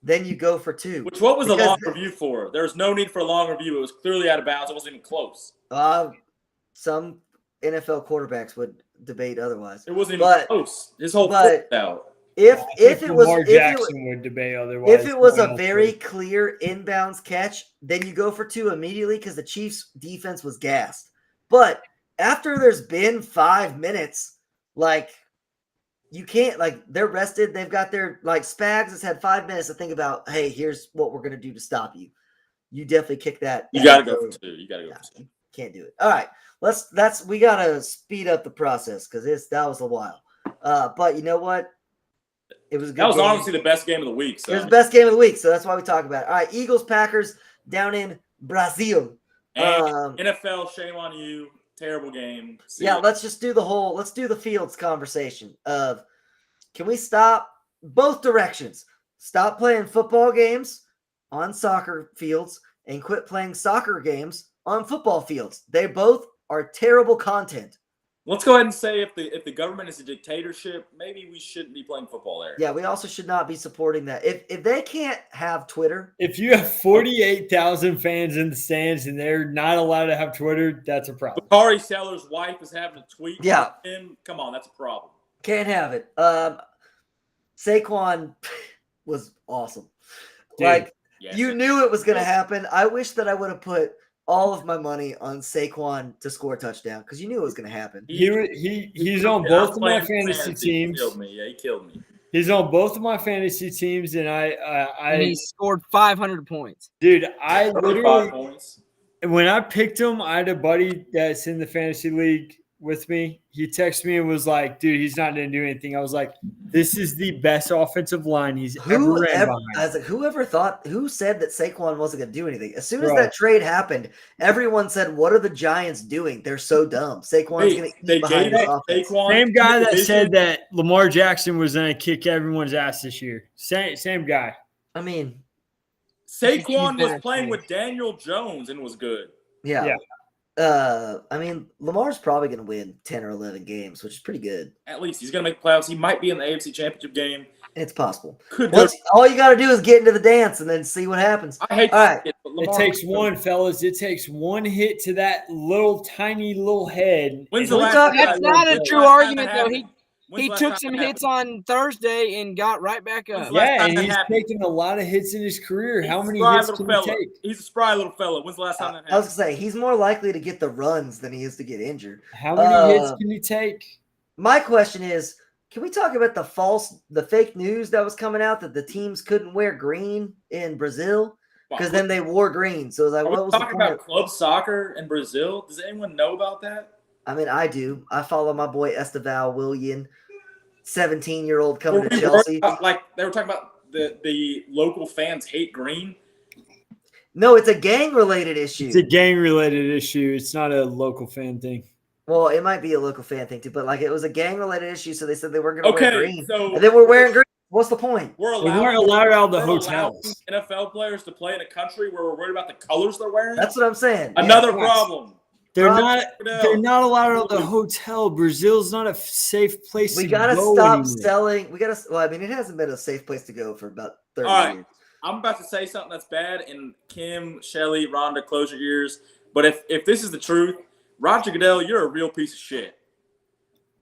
then you go for 2. What was the long review for? There was no need for a long review. It was clearly out of bounds. It wasn't even close. Some NFL quarterbacks would debate otherwise. It wasn't even close. His whole foot out. If it was Lamar Jackson would debate otherwise. If it was a very clear inbounds catch, then you go for 2 immediately because the Chiefs' defense was gassed. But after there's been 5 minutes, you can't, they're rested. They've got their, Spags has had 5 minutes to think about, hey, here's what we're going to do to stop you. You definitely kick that. You got to go for 2. You got to go for 2. Can't do it. All right. We got to speed up the process because that was a while. But you know what? It was a good game. Honestly the best game of the week. So. It was the best game of the week, so that's why we talk about it. All right, Eagles, Packers down in Brazil. And NFL, shame on you. Terrible game. Let's do the Fields conversation of can we stop both directions? Stop playing football games on soccer fields and quit playing soccer games on football fields. They both are terrible content. Let's go ahead and say if the government is a dictatorship, maybe we shouldn't be playing football there. Yeah, we also should not be supporting that. If they can't have Twitter. If you have 48,000 fans in the stands and they're not allowed to have Twitter, that's a problem. Bakari Seller's wife is having a tweet. Yeah. Him. Come on, that's a problem. Can't have it. Saquon was awesome. Dude, you knew it was going to happen. I wish that I would have put all of my money on Saquon to score a touchdown because you knew it was going to happen. He's on both of my fantasy teams. He killed me. Yeah, he killed me. He's on both of my fantasy teams, and and he scored 500 points. Dude, I literally points. When I picked him, I had a buddy that's in the fantasy league with me. He texted me and was like, dude, he's not going to do anything. I was like, this is the best offensive line he's ever ran behind. I was like, who said that Saquon wasn't going to do anything? As soon as that trade happened, everyone said, what are the Giants doing? They're so dumb. Saquon's going to eat behind the offense. Same guy that said that Lamar Jackson was going to kick everyone's ass this year. Same guy. I mean, Saquon was playing with Daniel Jones and was good. Yeah. I mean, Lamar's probably going to win 10 or 11 games, which is pretty good. At least he's going to make playoffs. He might be in the AFC Championship game. It's possible. All you got to do is get into the dance and then see what happens. I hate it, it takes one, fellas. It takes one hit to that little tiny little head. When's the last time? That's not a true argument, though. When's He the last took time some that hits on Thursday and got right back When's up. the last Yeah, time and that he's happened? taken a lot of hits in his career. He's How a many spry hits little can he fella. take? He's a spry little fella. When's the last time that I was happened? gonna say he's more likely to get the runs than he is to get injured. How many hits Uh, can he take? My question is, can we talk about the fake news that was coming out that the teams couldn't wear green in Brazil because then they wore green? So it was like, Are we what was the talking point? about club soccer in Brazil? Does anyone know about that? I mean, I do. I follow my boy Esteval Willian, 17-year-old coming Were to we Chelsea. worried about, like they were talking about the local fans hate green. No, it's a gang-related issue. It's a gang-related issue. It's not a local fan thing. Well, it might be a local fan thing too, but like it was a gang-related issue, so they said they weren't going to wear Okay, green, so and then we're wearing green. What's the point? we're They weren't allowed out of the hotels. NFL players to play in a country where we're worried about the colors they're wearing. That's what I'm saying. Another Yeah. problem. They're Rob, not allowed out of the hotel. Brazil's not a safe place We to gotta go stop anymore. selling. Well, I mean, it hasn't been a safe place to go for about 30 All right. years. I'm about to say something that's bad, and Kim, Shelly, Rhonda, close your ears. But if this is the truth, Roger Goodell, you're a real piece of shit.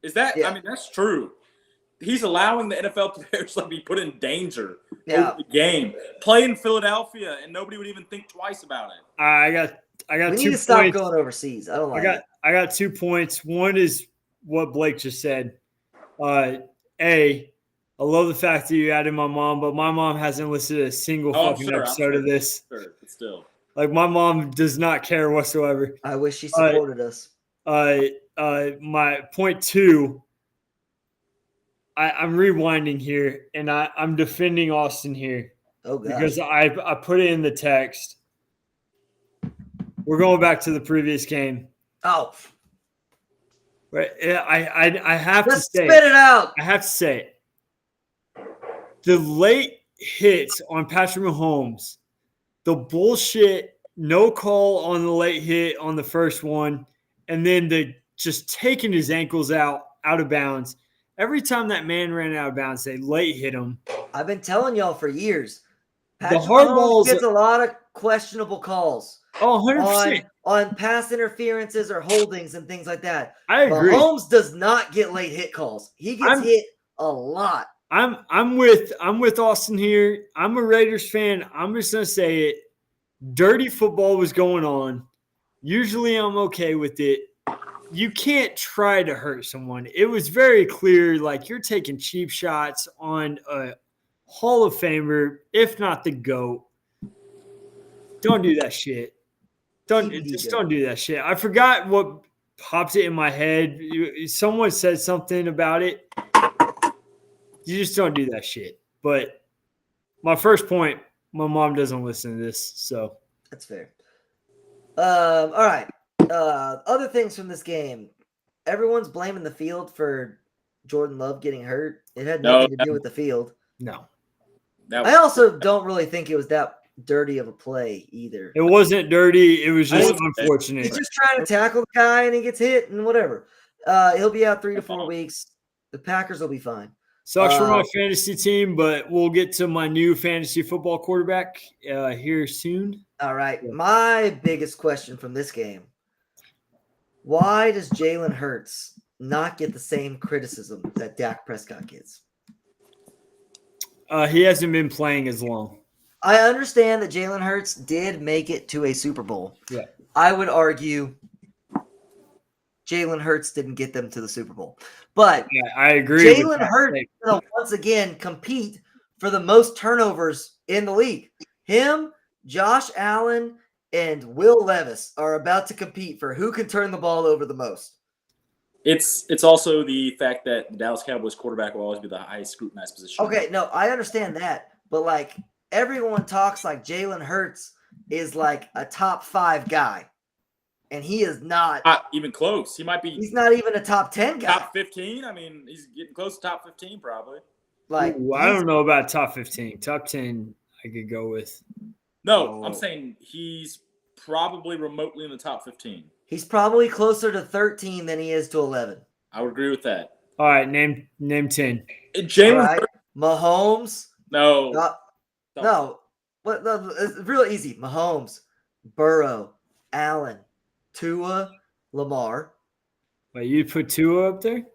Is that? Yeah. I mean, that's true. He's allowing the NFL players to be put in danger Yeah. over the game. Play in Philadelphia, and nobody would even think twice about it. I got We need 2 to stop points. going overseas. I don't like it. I got 2 points. One is what Blake just said. I love the fact that you added my mom, but my mom hasn't listened to a single Oh, I'm fucking sure, episode of this. Sure, but still. Like my mom does not care whatsoever. I wish she supported us. My point 2. I'm rewinding here, and I'm defending Austin here Oh gosh. because I put it in the text. We're going back to the previous game. Oh, Right? I have to just say spit it out. I have to say it. The late hits on Patrick Mahomes, the bullshit no call on the late hit on the first one, and then the just taking his ankles out of bounds. Every time that man ran out of bounds, they late hit him. I've been telling y'all for years. Patrick hard Mahomes balls- gets a lot of questionable calls Oh, 100%. on pass interferences or holdings and things like that. I agree. Mahomes does not get late hit calls. He gets hit a lot. I'm with Austin here. I'm a Raiders fan. I'm just gonna say it. Dirty football was going on. Usually I'm okay with it. You can't try to hurt someone. It was very clear, like you're taking cheap shots on a Hall of Famer, if not the GOAT. Don't do that shit. Don't do that shit. I forgot what popped it in my head. Someone said something about it. You just don't do that shit. But my first point, my mom doesn't listen to this, so That's fair. All right. Other things from this game. Everyone's blaming the field for Jordan Love getting hurt. It had nothing to do with the field. no. I also don't really think it was that dirty of a play either. It wasn't dirty. It was just I think- unfortunate. He's just trying to tackle the guy and he gets hit and whatever. He'll be out 3 to 4 weeks. The Packers will be fine. Sucks for my fantasy team, but we'll get to my new fantasy football quarterback here soon. All right. My biggest question from this game. Why does Jalen Hurts not get the same criticism that Dak Prescott gets? He hasn't been playing as long. I understand that Jalen Hurts did make it to a Super Bowl. Yeah. I would argue Jalen Hurts didn't get them to the Super Bowl. But Yeah, I agree. Jalen Hurts will once again compete for the most turnovers in the league. Him, Josh Allen, and Will Levis are about to compete for who can turn the ball over the most. It's also the fact that the Dallas Cowboys quarterback will always be the highest scrutinized position. Okay, no, I understand that. But like everyone talks like Jalen Hurts is like a top 5 guy. And he is not. Not even close. He might be He's not even a top 10 guy. top 15. I mean, he's getting close to top 15 probably. Like Ooh, I don't know about top 15. Top 10, I could go with. No, Oh. I'm saying he's probably remotely in the top 15. he's probably closer to 13 than he is to 11. I would agree with that. All right, name 10. Jalen All right? Hurts, Mahomes. no. No. What? No, it's real easy. Mahomes, Burrow, Allen, Tua, Lamar. Wait, you put Tua up there?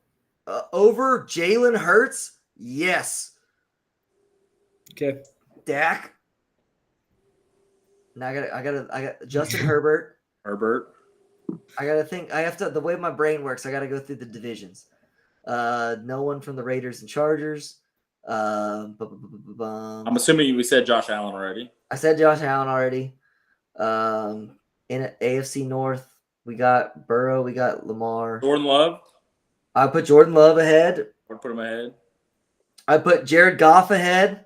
over Jalen Hurts? Yes. Okay. Dak. Now I got Justin Herbert. Herbert. I gotta think. I have to. The way my brain works, I gotta go through the divisions. No one from the Raiders and Chargers. I'm assuming we said Josh Allen already. I said Josh Allen already. In AFC North, we got Burrow, we got Lamar. Jordan Love. I put Jordan Love ahead. Or put him ahead. I put Jared Goff ahead.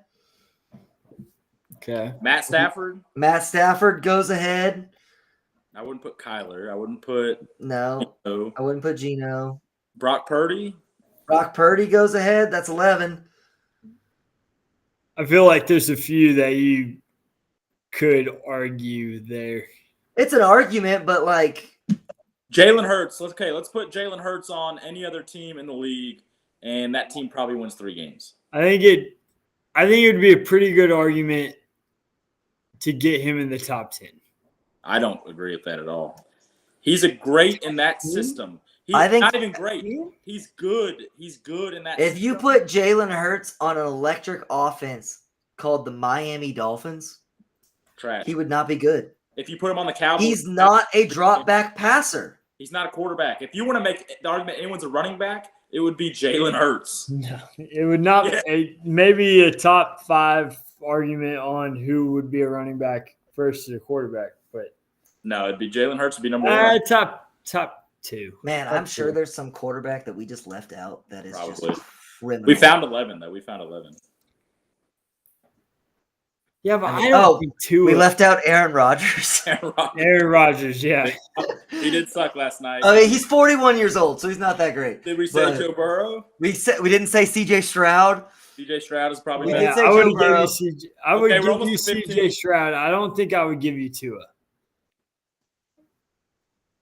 Okay. Matt Stafford. Matt Stafford goes ahead. I wouldn't put Kyler. I wouldn't put No, Gino. I wouldn't put Geno. Brock Purdy. Brock Purdy goes ahead. That's 11. I feel like there's a few that you could argue there. It's an argument, but like Jalen Hurts. Let's put Jalen Hurts on any other team in the league, and that team probably wins 3 games. I think it would be a pretty good argument to get him in the top 10. I don't agree with that at all. He's a great in that system. He's I think- not even great. He's good. He's good in that if system. you put Jalen Hurts on an electric offense called the Miami Dolphins, Trash. he would not be good. If you put him on the Cowboys, He's not a drop back passer. He's not a quarterback. If you want to make the argument anyone's a running back, it would be Jalen Hurts. No, it would not. Yeah. Maybe a top 5 argument on who would be a running back versus a quarterback, but No, it'd be Jalen Hurts would be number 1. top 2. Man, Top I'm sure 2. there's some quarterback that we just left out that is Probably. just criminal. We found 11 though. We found 11. Yeah, but I mean, I don't think Tua. we left out Aaron Rodgers. Aaron Rodgers. Yeah, He did suck last night. I mean, he's 41 years old, so he's not that great. Did we say but- Joe Burrow? We didn't say CJ Stroud. DJ Stroud is probably We better. did say I would Joe give Burrow. you CJ. I would Okay, we're give you almost to 15. CJ Stroud. I don't think I would give you Tua.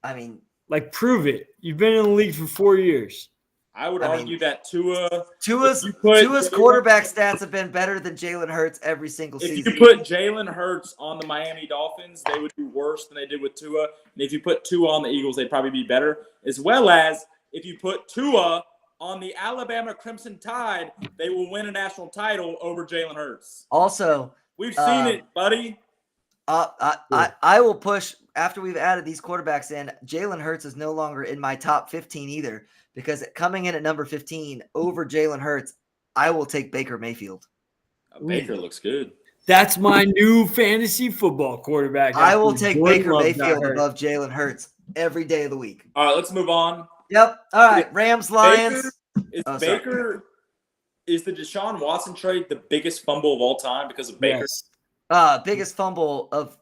I mean, Like, prove it. You've been in the league for 4 years. I would I mean, argue that Tua. Tua's If you put Jalen- quarterback stats have been better than Jalen Hurts every single If season. you put Jalen Hurts on the Miami Dolphins, they would do worse than they did with Tua. And if you put Tua on the Eagles, they'd probably be better. As well as if you put Tua on the Alabama Crimson Tide, they will win a national title over Jalen Hurts. Also, We've seen it, buddy. I will push after we've added these quarterbacks in. Jalen Hurts is no longer in my top 15 either, because coming in at number 15 over Jalen Hurts, I will take Baker Mayfield. Baker looks good. That's my new fantasy football quarterback. I will after take Jordan Baker Love got Mayfield hurt. above Jalen Hurts every day of the week. All right, let's move on. Yep. All right. Rams, Lions. Is Oh, sorry. is the Deshaun Watson trade the biggest fumble of all time because of Baker? Yes. Biggest fumble of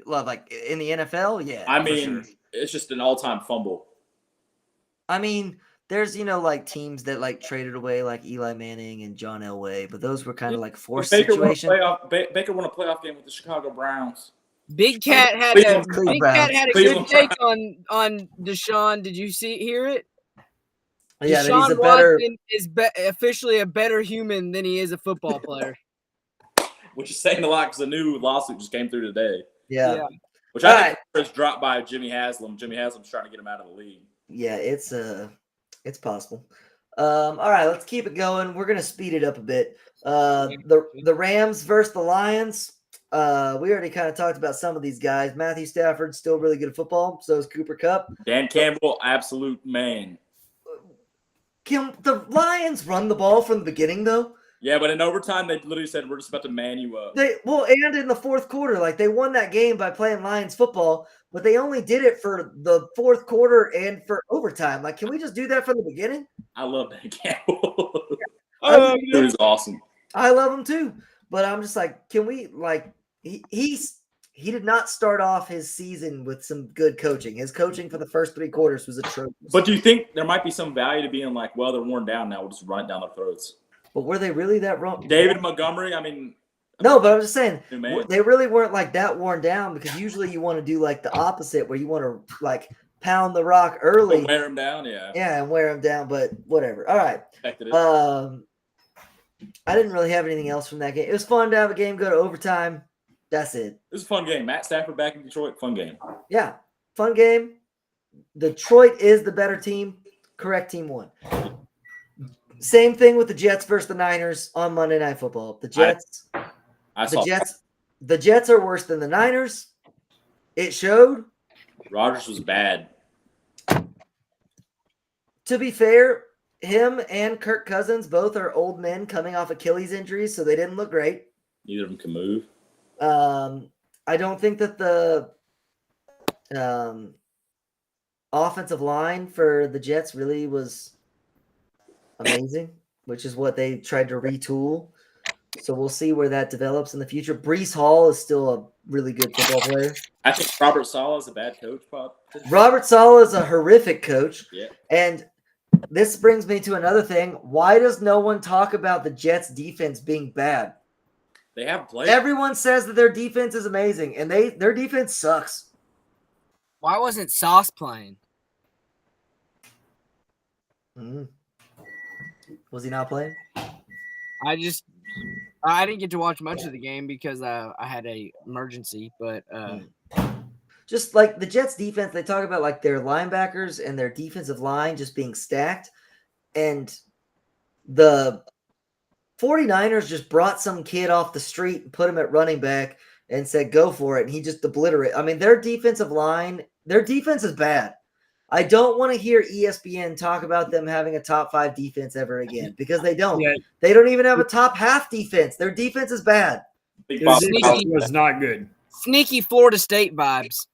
like in the NFL. Yeah. I for mean, sure. it's just an all-time fumble. I mean, there's like teams that like traded away like Eli Manning and John Elway, but those were kind of like forced Baker won a situations. Baker won a playoff game with the Chicago Browns. Big Cat had Cleveland a Browns. Big Cat had a Cleveland good take on Deshaun. Did you hear it? Yeah, that Deshaun he's a better. Watson is officially a better human than he is a football player. Which is saying a lot because the new lawsuit just came through today. Yeah. Yeah. Which I think was dropped by Jimmy Haslam. Jimmy Haslam's trying to get him out of the league. Yeah, it's possible. All right, let's keep it going. We're gonna speed it up a bit. The Rams versus the Lions. We already kind of talked about some of these guys. Matthew Stafford's still really good at football. So is Cooper Kupp. Dan Campbell, absolute man. Can the Lions run the ball from the beginning though? Yeah, but in overtime, they literally said, we're just about to man you up. And in the fourth quarter, like they won that game by playing Lions football, but they only did it for the fourth quarter and for overtime. Like, can we just do that from the beginning? I love Dan Campbell. I Dude is awesome. love him too, but I'm just like, can we like he did not start off his season with some good coaching. His coaching for the first 3 quarters was atrocious. But do you think there might be some value to being like, well, they're worn down now. We'll just run it down their throats. But were they really that wrong? David Montgomery, I mean, No, but I'm just saying new man. they really weren't like that worn down, because usually you want to do like the opposite, where you want to like pound the rock early, Wear him down, yeah. yeah, and wear him down. But whatever. All right. Expected it. I didn't really have anything else from that game. It was fun to have a game go to overtime. That's it. It was a fun game. Matt Stafford back in Detroit, fun game. Yeah, fun game. Detroit is the better team. Correct team won. Same thing with the Jets versus the Niners on Monday Night Football. The Jets, the Jets are worse than the Niners. It showed. Rodgers was bad. To be fair, him and Kirk Cousins both are old men coming off Achilles injuries, so they didn't look great. Neither of them can move. I don't think that the offensive line for the Jets really was amazing, which is what they tried to retool. So we'll see where that develops in the future. Breece Hall is still a really good football player. I think Robert Saleh is a bad coach, Bob. Robert Saleh is a horrific coach. Yeah. And this brings me to another thing. Why does no one talk about the Jets defense being bad? They have played. Everyone says that their defense is amazing, and their defense sucks. Why wasn't Sauce playing? Was he not playing? I didn't get to watch much of the game because I had a emergency, but just like the Jets defense, they talk about like their linebackers and their defensive line just being stacked. And the 49ers just brought some kid off the street and put him at running back and said, go for it. And he just obliterated. I mean, their defensive line, their defense is bad. I don't want to hear ESPN talk about them having a top 5 defense ever again because they don't. Yeah. They don't even have a top half defense. Their defense is bad. Big His Bob defense was not good. sneaky Florida State vibes.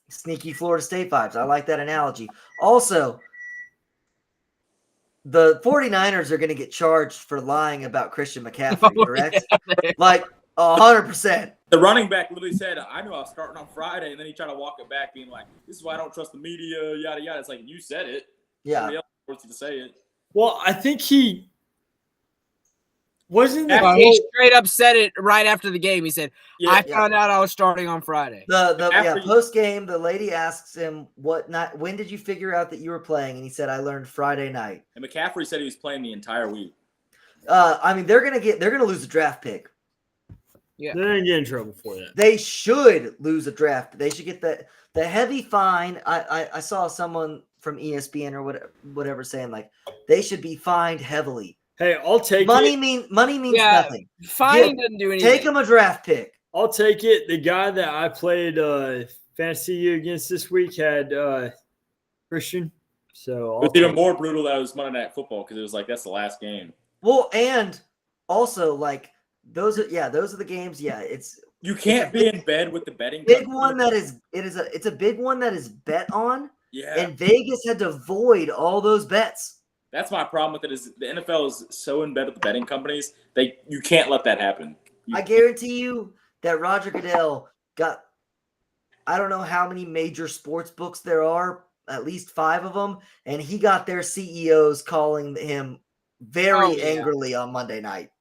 Sneaky Florida State vibes. I like that analogy. Also, the 49ers are going to get charged for lying about Christian McCaffrey, correct? Yeah. Like 100%. The running back literally said, I knew I was starting on Friday, and then he tried to walk it back, being like, this is why I don't trust the media, yada, yada. It's like, you said it. Yeah. Somebody else forced you to say it. Well, I think he wasn't the Well, he straight up said it right after the game. He said, Yeah, I found out I was starting on Friday. After- Post game, the lady asks him when did you figure out that you were playing, and he said, I learned Friday night. And McCaffrey said he was playing the entire week. I mean, they're gonna lose a draft pick. They didn't get in trouble for that. They should lose a draft. They should get the heavy fine. I saw someone from ESPN or whatever saying like they should be fined heavily. Hey, I'll take Money it. means Yeah. nothing. Fining doesn't do anything. Take them a draft pick. I'll take it. The guy that I played fantasy against this week had Christian. So It was even more brutal that it was Monday Night Football because it was like, that's the last game. Well, and also like those are the games. Yeah, it's You can't be in bed with the betting big company. one that is it's a big one that is bet on, Yeah. and Vegas had to void all those bets. That's my problem with it is the NFL is so in bed with the betting companies, you can't let that happen. I guarantee you that Roger Goodell got, I don't know how many major sports books there are, at least 5 of them, and he got their CEOs calling him very angrily on Monday night.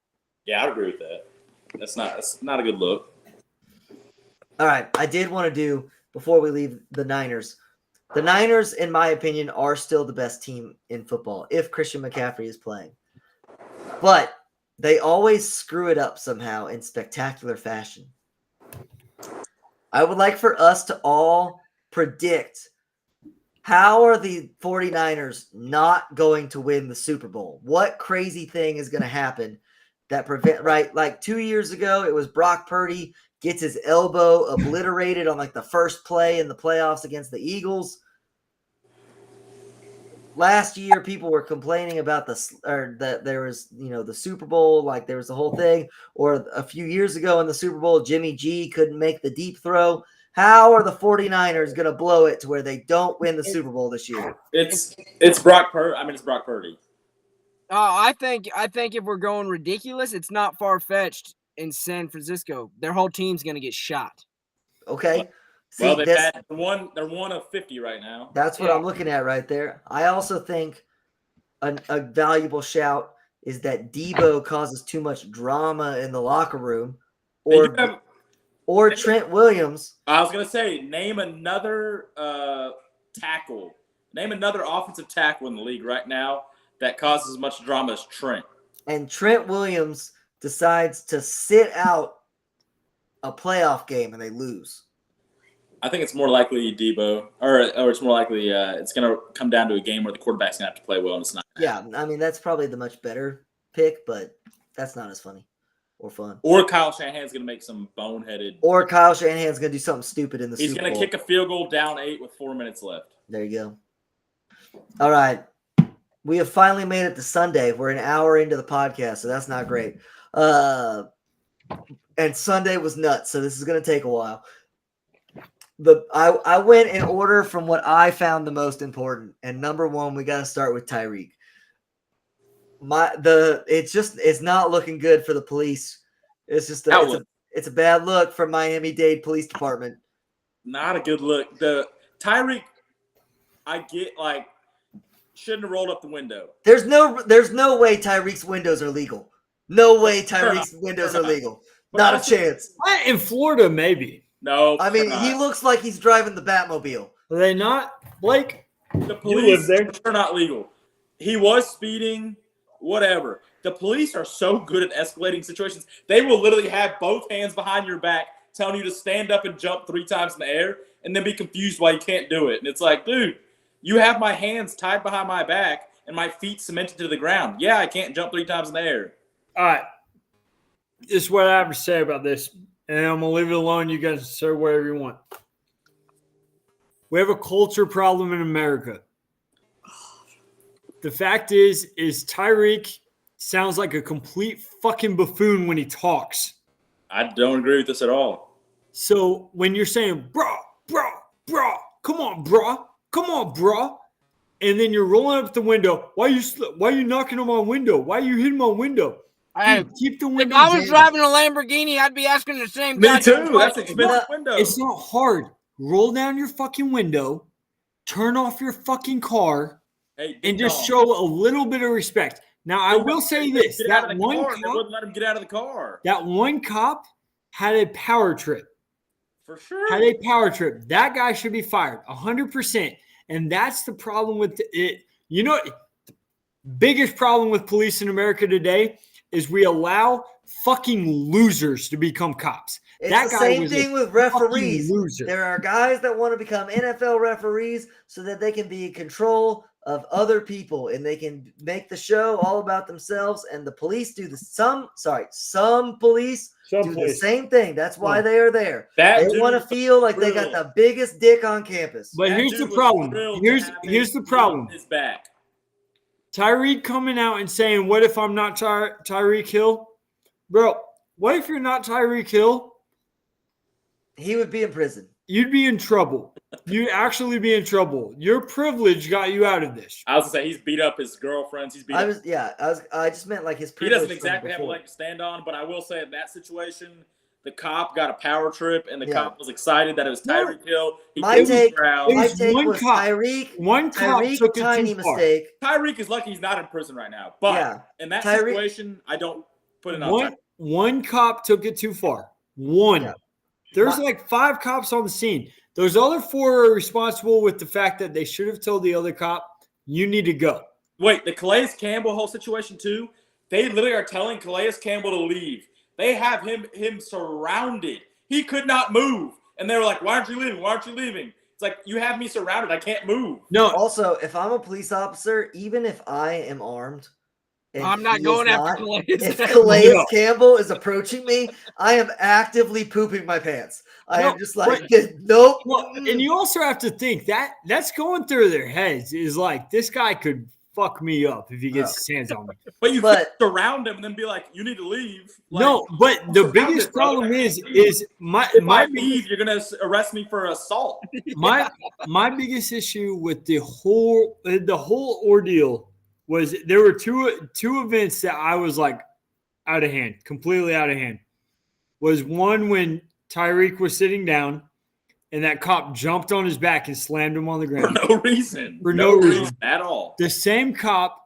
Yeah, I agree with that. That's not a good look. All right, I did want to do, before we leave the Niners, in my opinion, are still the best team in football if Christian McCaffrey is playing. But they always screw it up somehow in spectacular fashion. I would like for us to all predict, how are the 49ers not going to win the Super Bowl? What crazy thing is going to happen that right? Like 2 years ago, it was Brock Purdy gets his elbow obliterated on like the first play in the playoffs against the Eagles. Last year, people were complaining about that there was, the Super Bowl, like there was the whole thing. Or a few years ago in the Super Bowl, Jimmy G couldn't make the deep throw. How are the 49ers going to blow it to where they don't win the Super Bowl this year? It's Brock Purdy. I mean, it's Brock Purdy. I think if we're going ridiculous, it's not far-fetched in San Francisco. Their whole team's going to get shot. Okay. Well, they're one of 50 right now. That's what I'm looking at right there. I also think a valuable shout is that Debo causes too much drama in the locker room, or Trent Williams. I was gonna say, name another tackle. Name another offensive tackle in the league right now that causes as much drama as Trent. And Trent Williams decides to sit out a playoff game and they lose. I think it's more likely Debo, or it's more likely it's going to come down to a game where the quarterback's going to have to play well, and it's not. Yeah, I mean that's probably the much better pick, but that's not as funny or fun. Or Kyle Shanahan's going to make some boneheaded. Or Kyle Shanahan's going to do something stupid in the He's Super going Bowl. to kick a field goal down 8 with 4 minutes left. There you go. All right. We have finally made it to Sunday. We're an hour into the podcast, so that's not great. And Sunday was nuts, so this is going to take a while. I went in order from what I found the most important, and number one, we got to start with Tyreek. It's not looking good for the police. It's a bad look for Miami-Dade Police Department. Not a good look. The Tyreek, I get shouldn't have rolled up the window. There's no way Tyreek's windows are legal. No way Tyreek's windows are legal. Not a chance. In Florida, maybe. No. I mean, he looks like he's driving the Batmobile. Are they not, Blake? The police are not legal. He was speeding, whatever. The police are so good at escalating situations. They will literally have both hands behind your back telling you to stand up and jump 3 times in the air and then be confused why you can't do it. And it's like, dude, you have my hands tied behind my back and my feet cemented to the ground. Yeah, I can't jump 3 times in the air. All right. This is what I have to say about this. And I'm going to leave it alone. You guys say whatever you want. We have a culture problem in America. The fact is Tyreek sounds like a complete fucking buffoon when he talks. I don't agree with this at all. So when you're saying, bro, come on, bro, and then you're rolling up the window, why you knocking on my window? Why are you hitting my window? Dude, keep the window If I was down. driving a Lamborghini, I'd be asking the same. Me too. That's expensive window. It's not hard. Roll down your fucking window, turn off your fucking car, and just show a little bit of respect. Now, I will say this: that one cop wouldn't let him get out of the car. That one cop had a power trip. For sure. Had a power trip. That guy should be fired 100%. And that's the problem with it. You know, the biggest problem with police in America today is we allow fucking losers to become cops. It's that the guy same was thing a with referees. loser. There are guys that want to become NFL referees so that they can be in control of other people and they can make the show all about themselves. And the police do some police do the same thing. That's why they are there. They want to feel like they got the biggest dick on campus. But here's the problem. Here's the problem. His back. Tyreek coming out and saying, "What if I'm not Tyreek Hill?" Bro, what if you're not Tyreek Hill? He would be in prison. You'd be in trouble. You'd actually be in trouble. Your privilege got you out of this. I was gonna say he's beat up his girlfriends. I just meant like his He privilege. doesn't exactly have a leg to stand on, but I will say in that situation, the cop got a power trip, and the cop was excited that it was Tyreek Hill. My take was cop. Tyreek. One cop took it tiny too far. mistake. Tyreek is lucky he's not in prison right now. But in that situation, I don't put it on. One cop took it too far. One. Yeah. There's like 5 cops on the scene. Those other 4 are responsible with the fact that they should have told the other cop, you need to go. Wait, the Calais Campbell whole situation too? They literally are telling Calais Campbell to leave. They have him surrounded. He could not move. And they were like, why aren't you leaving? Why aren't you leaving? It's like, you have me surrounded. I can't move. No. Also, if I'm a police officer, even if I am armed, I'm not going after Calais. If Calais Campbell is approaching me, I am actively pooping my pants. I am just like, nope. Well, and you also have to think that's going through their heads is like, this guy could fuck me up if he gets his hands on me. But you can't surround him and then be like, you need to leave. Like, no, but the biggest problem is my leave, you're gonna arrest me for assault. My biggest issue with the whole ordeal was there were two events that I was like out of hand, completely out of hand. Was one when Tyreek was sitting down and that cop jumped on his back and slammed him on the ground. For no reason. For no reason at all. The same cop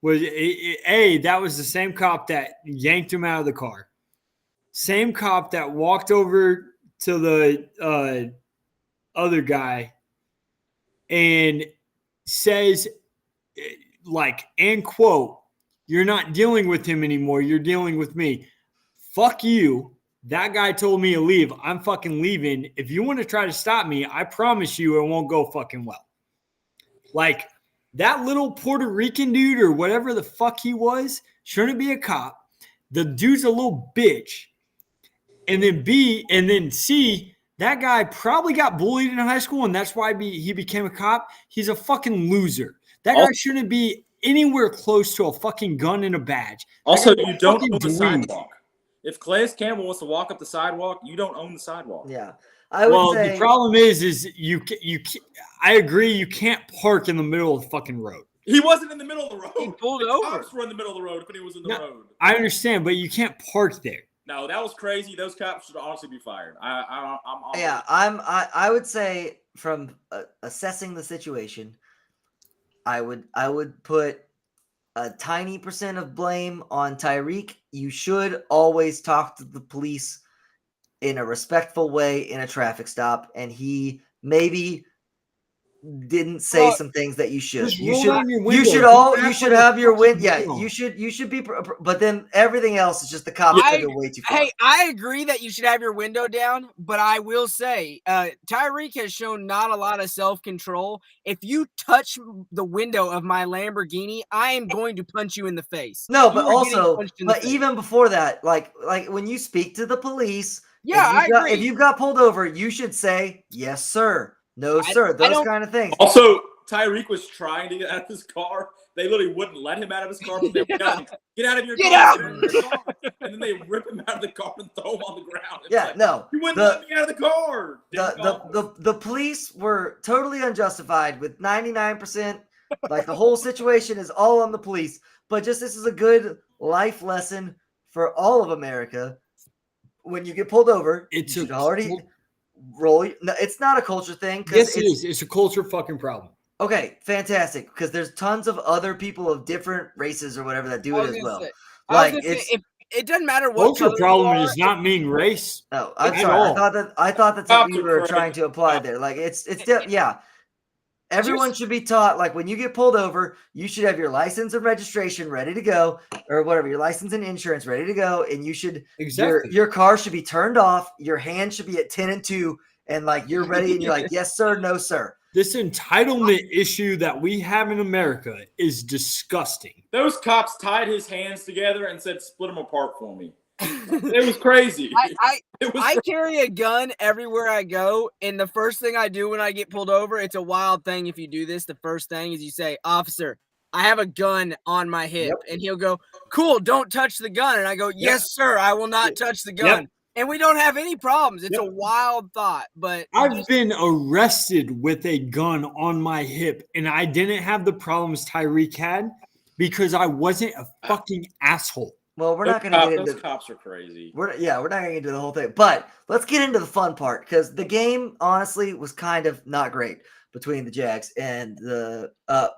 was that was the same cop that yanked him out of the car. Same cop that walked over to the other guy and says, like, and quote, "You're not dealing with him anymore. You're dealing with me. Fuck you. That guy told me to leave. I'm fucking leaving. If you want to try to stop me, I promise you it won't go fucking well. Like, that little Puerto Rican dude or whatever the fuck he was shouldn't be a cop. The dude's a little bitch. And then B, and then C, that guy probably got bullied in high school, and that's why he became a cop. He's a fucking loser. That guy shouldn't be anywhere close to a fucking gun and a badge. Also, you don't own the sidewalk. If Calais Campbell wants to walk up the sidewalk, you don't own the sidewalk. Yeah. I would say the problem is you I agree, you can't park in the middle of the fucking road. He wasn't in the middle of the road. He pulled the over. Cops were in the middle of the road if he was in the road. I understand, but you can't park there. No, that was crazy. Those cops should honestly be fired. I would say from assessing the situation, I would put a tiny percent of blame on Tyreek. You should always talk to the police in a respectful way in a traffic stop, and he maybe didn't say some things that you should. You should have your window. Yeah, you should be. But then everything else is just the cops go way too far. Hey, I agree that you should have your window down, but I will say Tyreek has shown not a lot of self-control. If you touch the window of my Lamborghini, I am going to punch you in the face. No, but also, but even before that, like when you speak to the police, I agree. If you got pulled over, you should say yes, sir. No, sir. Those kind of things. Also, Tyreek was trying to get out of his car. They literally wouldn't let him out of his car. But they would yell, get out of your car. And then they rip him out of the car and throw him on the ground. You wouldn't let me out of the car. The police were totally unjustified with 99%. Like the whole situation is all on the police. But just this is a good life lesson for all of America. When you get pulled over, it's not a culture thing. Yes, it is. It's a culture fucking problem. Okay, fantastic. Because there's tons of other people of different races or whatever that do it as well. It doesn't matter what culture problem does not mean race. Oh, I'm sorry. I thought that's what you were trying to apply there. Like yeah. Everyone should be taught, like when you get pulled over, you should have your license and registration ready to go, or whatever, your license and insurance ready to go, and you should your car should be turned off, your hand should be at 10 and 2, and like you're ready, and you're like, yes, sir, no, sir. This entitlement issue that we have in America is disgusting. Those cops tied his hands together and said, split them apart for me. It was crazy. I carry a gun everywhere I go, and the first thing I do when I get pulled over, it's a wild thing if you do this. The first thing is you say, officer, I have a gun on my hip. Yep. And he'll go, cool, don't touch the gun. And I go, yes, sir, I will not touch the gun. Yep. And we don't have any problems. It's a wild thought. But I've been arrested with a gun on my hip, and I didn't have the problems Tyreek had because I wasn't a fucking asshole. Well, we're not going to get into those cops are crazy. We're not going to get into the whole thing, but let's get into the fun part because the game honestly was kind of not great between the Jags and the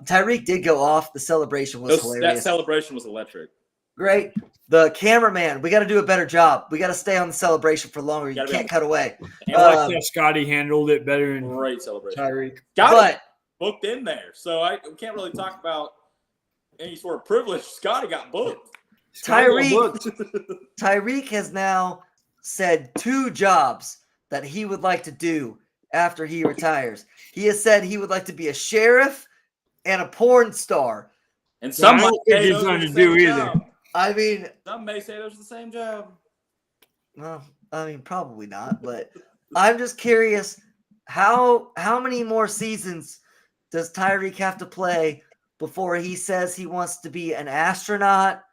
Tyreek did go off. The celebration was hilarious. That celebration was electric. Great. The cameraman, we got to do a better job. We got to stay on the celebration for longer. You can't cut away. I like that Scotty handled it better than great celebration. Tyreek. Scotty booked in there, so we can't really talk about any sort of privilege. Scotty got booked. Tyreek has now said 2 jobs that he would like to do after he retires. He has said he would like to be a sheriff and a porn star. And some might say he's going to do either. I mean, some may say those are the same job. Well, I mean, probably not. But I'm just curious how many more seasons does Tyreek have to play before he says he wants to be an astronaut?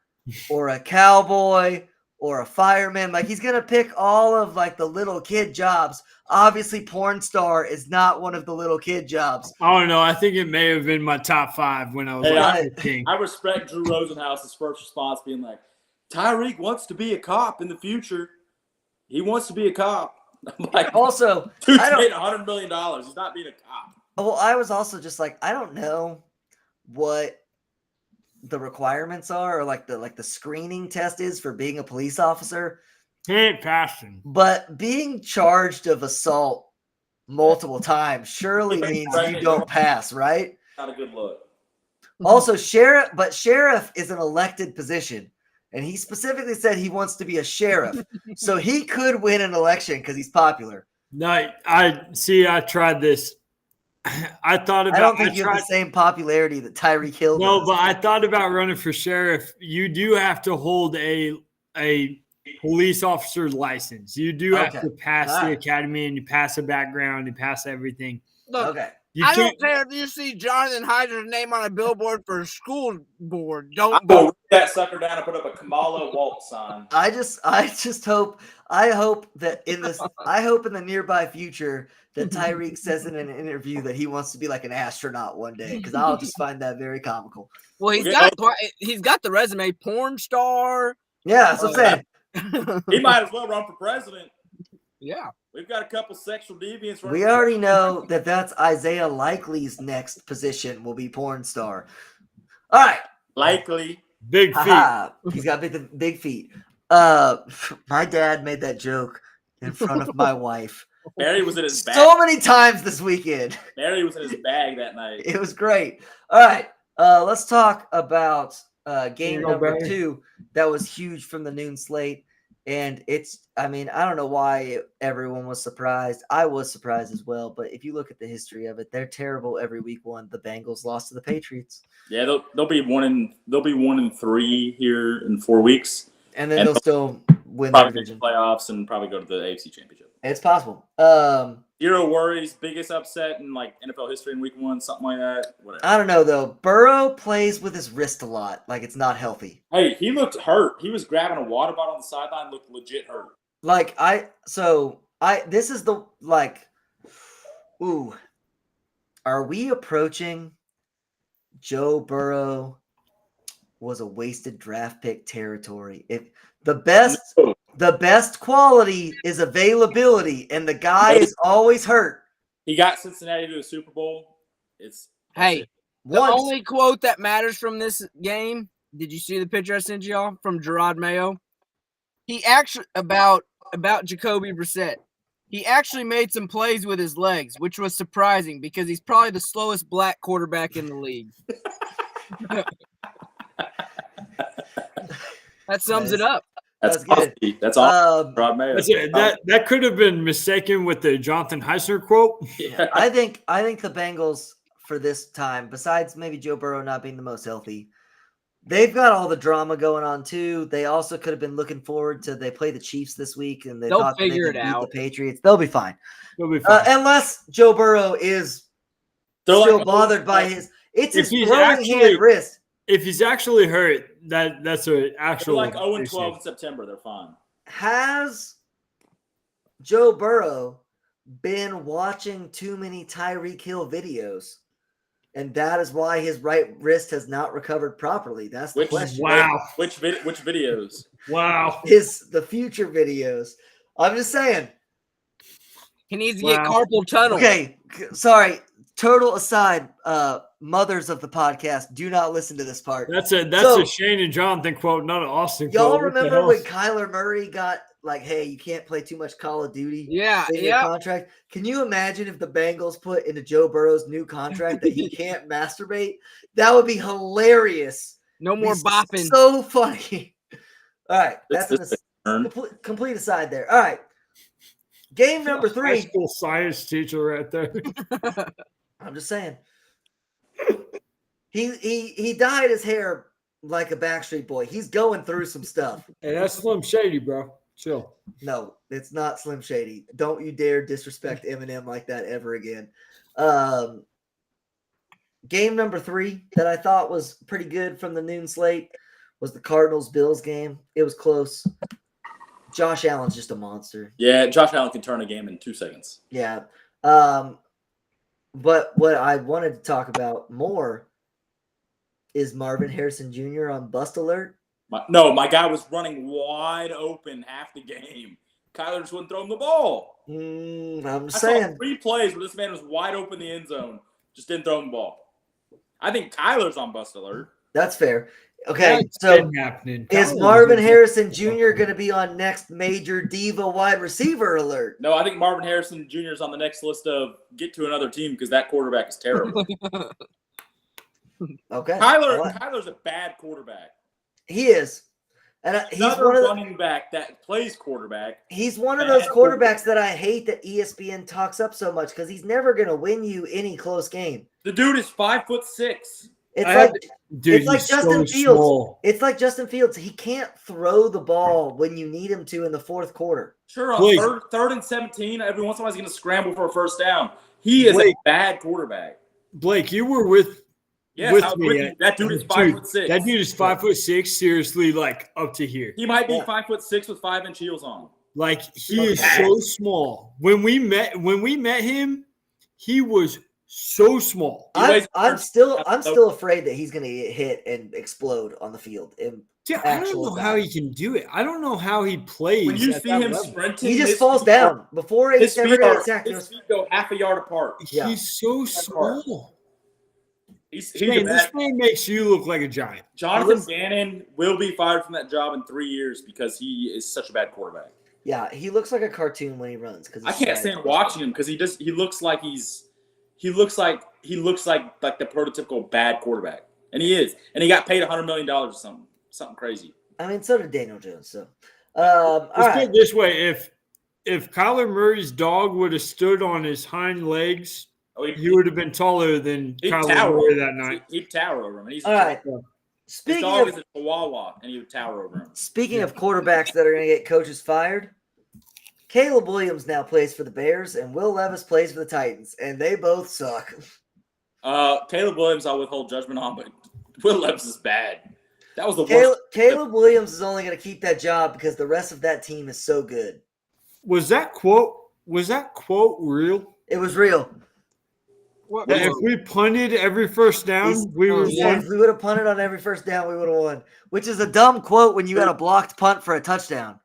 Or a cowboy or a fireman. Like he's gonna pick all of like the little kid jobs. Obviously, porn star is not one of the little kid jobs. I don't know. I think it may have been my top 5 when I was I respect Drew Rosenhaus's first response being like, Tyreek wants to be a cop in the future. He wants to be a cop. I'm like, also, dude's made $100 million. He's not being a cop. Well, I was also just like, I don't know what the requirements are, or like the screening test is for being a police officer. He ain't passing. But being charged of assault multiple times surely means you don't pass, right? Not a good look. Also, sheriff is an elected position, and he specifically said he wants to be a sheriff, so he could win an election because he's popular. No, I tried this. I thought about. I don't think you have the same popularity that Tyreek Hill No, does. but I thought about running for sheriff. You do have to hold a police officer license. You do have to pass the academy, and you pass a background, and pass everything. Look, Okay. I don't care if you see Jonathan Hyder's name on a billboard for a school board. Don't I'm gonna rip that sucker down and put up a Kamala Waltz sign. I just hope that in the nearby future that Tyreek says in an interview that he wants to be like an astronaut one day, because I'll just find that very comical. Well, he's got the resume, porn star. Yeah, that's what I'm saying. He might as well run for president. Yeah. We've got a couple sexual deviants. We already know that that's Isaiah Likely's next position will be porn star. All right. Likely. Big feet. Aha. He's got big feet. My dad made that joke in front of my wife. Barry was in his bag. So many times this weekend. Barry was in his bag that night. It was great. All right. Let's talk about game number 2 that was huge from the noon slate. And I don't know why everyone was surprised. I was surprised as well. But if you look at the history of it, they're terrible every week one. The Bengals lost to the Patriots. Yeah, they'll be 1-3 here in 4 weeks. And then they'll still win the Probably make division. the playoffs and probably go to the AFC Championship. It's possible. Zero worries. Biggest upset in like NFL history in week 1, something like that. Whatever. I don't know though. Burrow plays with his wrist a lot, like it's not healthy. Hey, he looked hurt. He was grabbing a water bottle on the sideline, looked legit hurt. This is the are we approaching Joe Burrow was a wasted draft pick territory? If the best quality is availability, and the guy is always hurt. He got Cincinnati to a Super Bowl. The only quote that matters from this game. Did you see the picture I sent y'all from Gerard Mayo? He actually about Jacoby Brissett. He actually made some plays with his legs, which was surprising because he's probably the slowest black quarterback in the league. That sums it up. That's good. That's awesome. That could have been mistaken with the Jonathan Heisler quote. Yeah. I think the Bengals for this time, besides maybe Joe Burrow not being the most healthy, they've got all the drama going on too. They also could have been looking forward to they play the Chiefs this week, and they'll figure it out. The Patriots, they'll be fine. Unless Joe Burrow is still bothered by his throwing hand wrist. If he's actually hurt, that's an actual. They're like 0-12 in September. They're fine. Has Joe Burrow been watching too many Tyreek Hill videos? And that is why his right wrist has not recovered properly. That's the question. Wow. Which videos? Wow. The future videos. I'm just saying. He needs to get carpal tunnel. Okay. Sorry. Total aside, mothers of the podcast, do not listen to this part. That's a Shane and Jonathan quote, not an Austin quote. Y'all remember when Kyler Murray got like, hey, you can't play too much Call of Duty? Yeah. Contract. Can you imagine if the Bengals put into Joe Burrow's new contract that he can't masturbate? That would be hilarious. No more bopping. So funny. All right. That's a complete aside there. All right. Game number 3. High school science teacher right there. I'm just saying. He dyed his hair like a Backstreet Boy. He's going through some stuff. Hey, that's Slim Shady, bro. Chill. No, it's not Slim Shady. Don't you dare disrespect Eminem like that ever again. Game number 3 that I thought was pretty good from the noon slate was the Cardinals-Bills game. It was close. Josh Allen's just a monster. Yeah, Josh Allen can turn a game in 2 seconds. Yeah. But what I wanted to talk about more is Marvin Harrison Jr. on bust alert. My guy was running wide open half the game. Kyler just wouldn't throw him the ball. I'm I saying. saw 3 plays where this man was wide open in the end zone. Just didn't throw him the ball. I think Kyler's on bust alert. That's fair. Okay, so is Marvin Harrison Jr. going to be on next major diva wide receiver alert? No, I think Marvin Harrison Jr. is on the next list of get to another team because that quarterback is terrible. Okay. Kyler's a bad quarterback. He is. And he's Another one of running back that plays quarterback. he's one of those quarterbacks that I hate that ESPN talks up so much because he's never going to win you any close game. The dude is 5'6". It's like Justin Fields. Small. It's like Justin Fields. He can't throw the ball when you need him to in the fourth quarter. Sure, on third and 17, every once in a while he's going to scramble for a first down. He is a bad quarterback. Blake, you were with Yes, me. That dude is 5'6". That dude is 5'6". Seriously, like up to here. He might be 5'6" with 5-inch heels on. Like he is so small. When we met him, he was so small. I'm still afraid that he's going to get hit and explode on the field. Dude, I don't know how he can do it. I don't know how he plays. When you see him sprinting, he just falls down before he's ever got sacked. His feet go half a yard apart. Yeah. He's so small. This man makes you look like a giant. Jonathan Gannon will be fired from that job in 3 years because he is such a bad quarterback. Yeah, he looks like a cartoon when he runs. I can't stand watching him because he looks like the prototypical bad quarterback, and he is. And he got paid $100 million or something crazy. I mean, so did Daniel Jones. So, let's put it this way: if Kyler Murray's dog would have stood on his hind legs, he would have been taller than Kyler Murray that night. He'd tower over him. All right. His dog is a Chihuahua, and he would tower over him. Speaking of quarterbacks that are going to get coaches fired, Caleb Williams now plays for the Bears, and Will Levis plays for the Titans, and they both suck. Caleb Williams, I'll withhold judgment on, but Will Levis is bad. That was the worst. Caleb Williams is only going to keep that job because the rest of that team is so good. Was that quote real? It was real. If we punted every first down, we would have won. If we would have punted on every first down, we would have won. Which is a dumb quote when you got a blocked punt for a touchdown.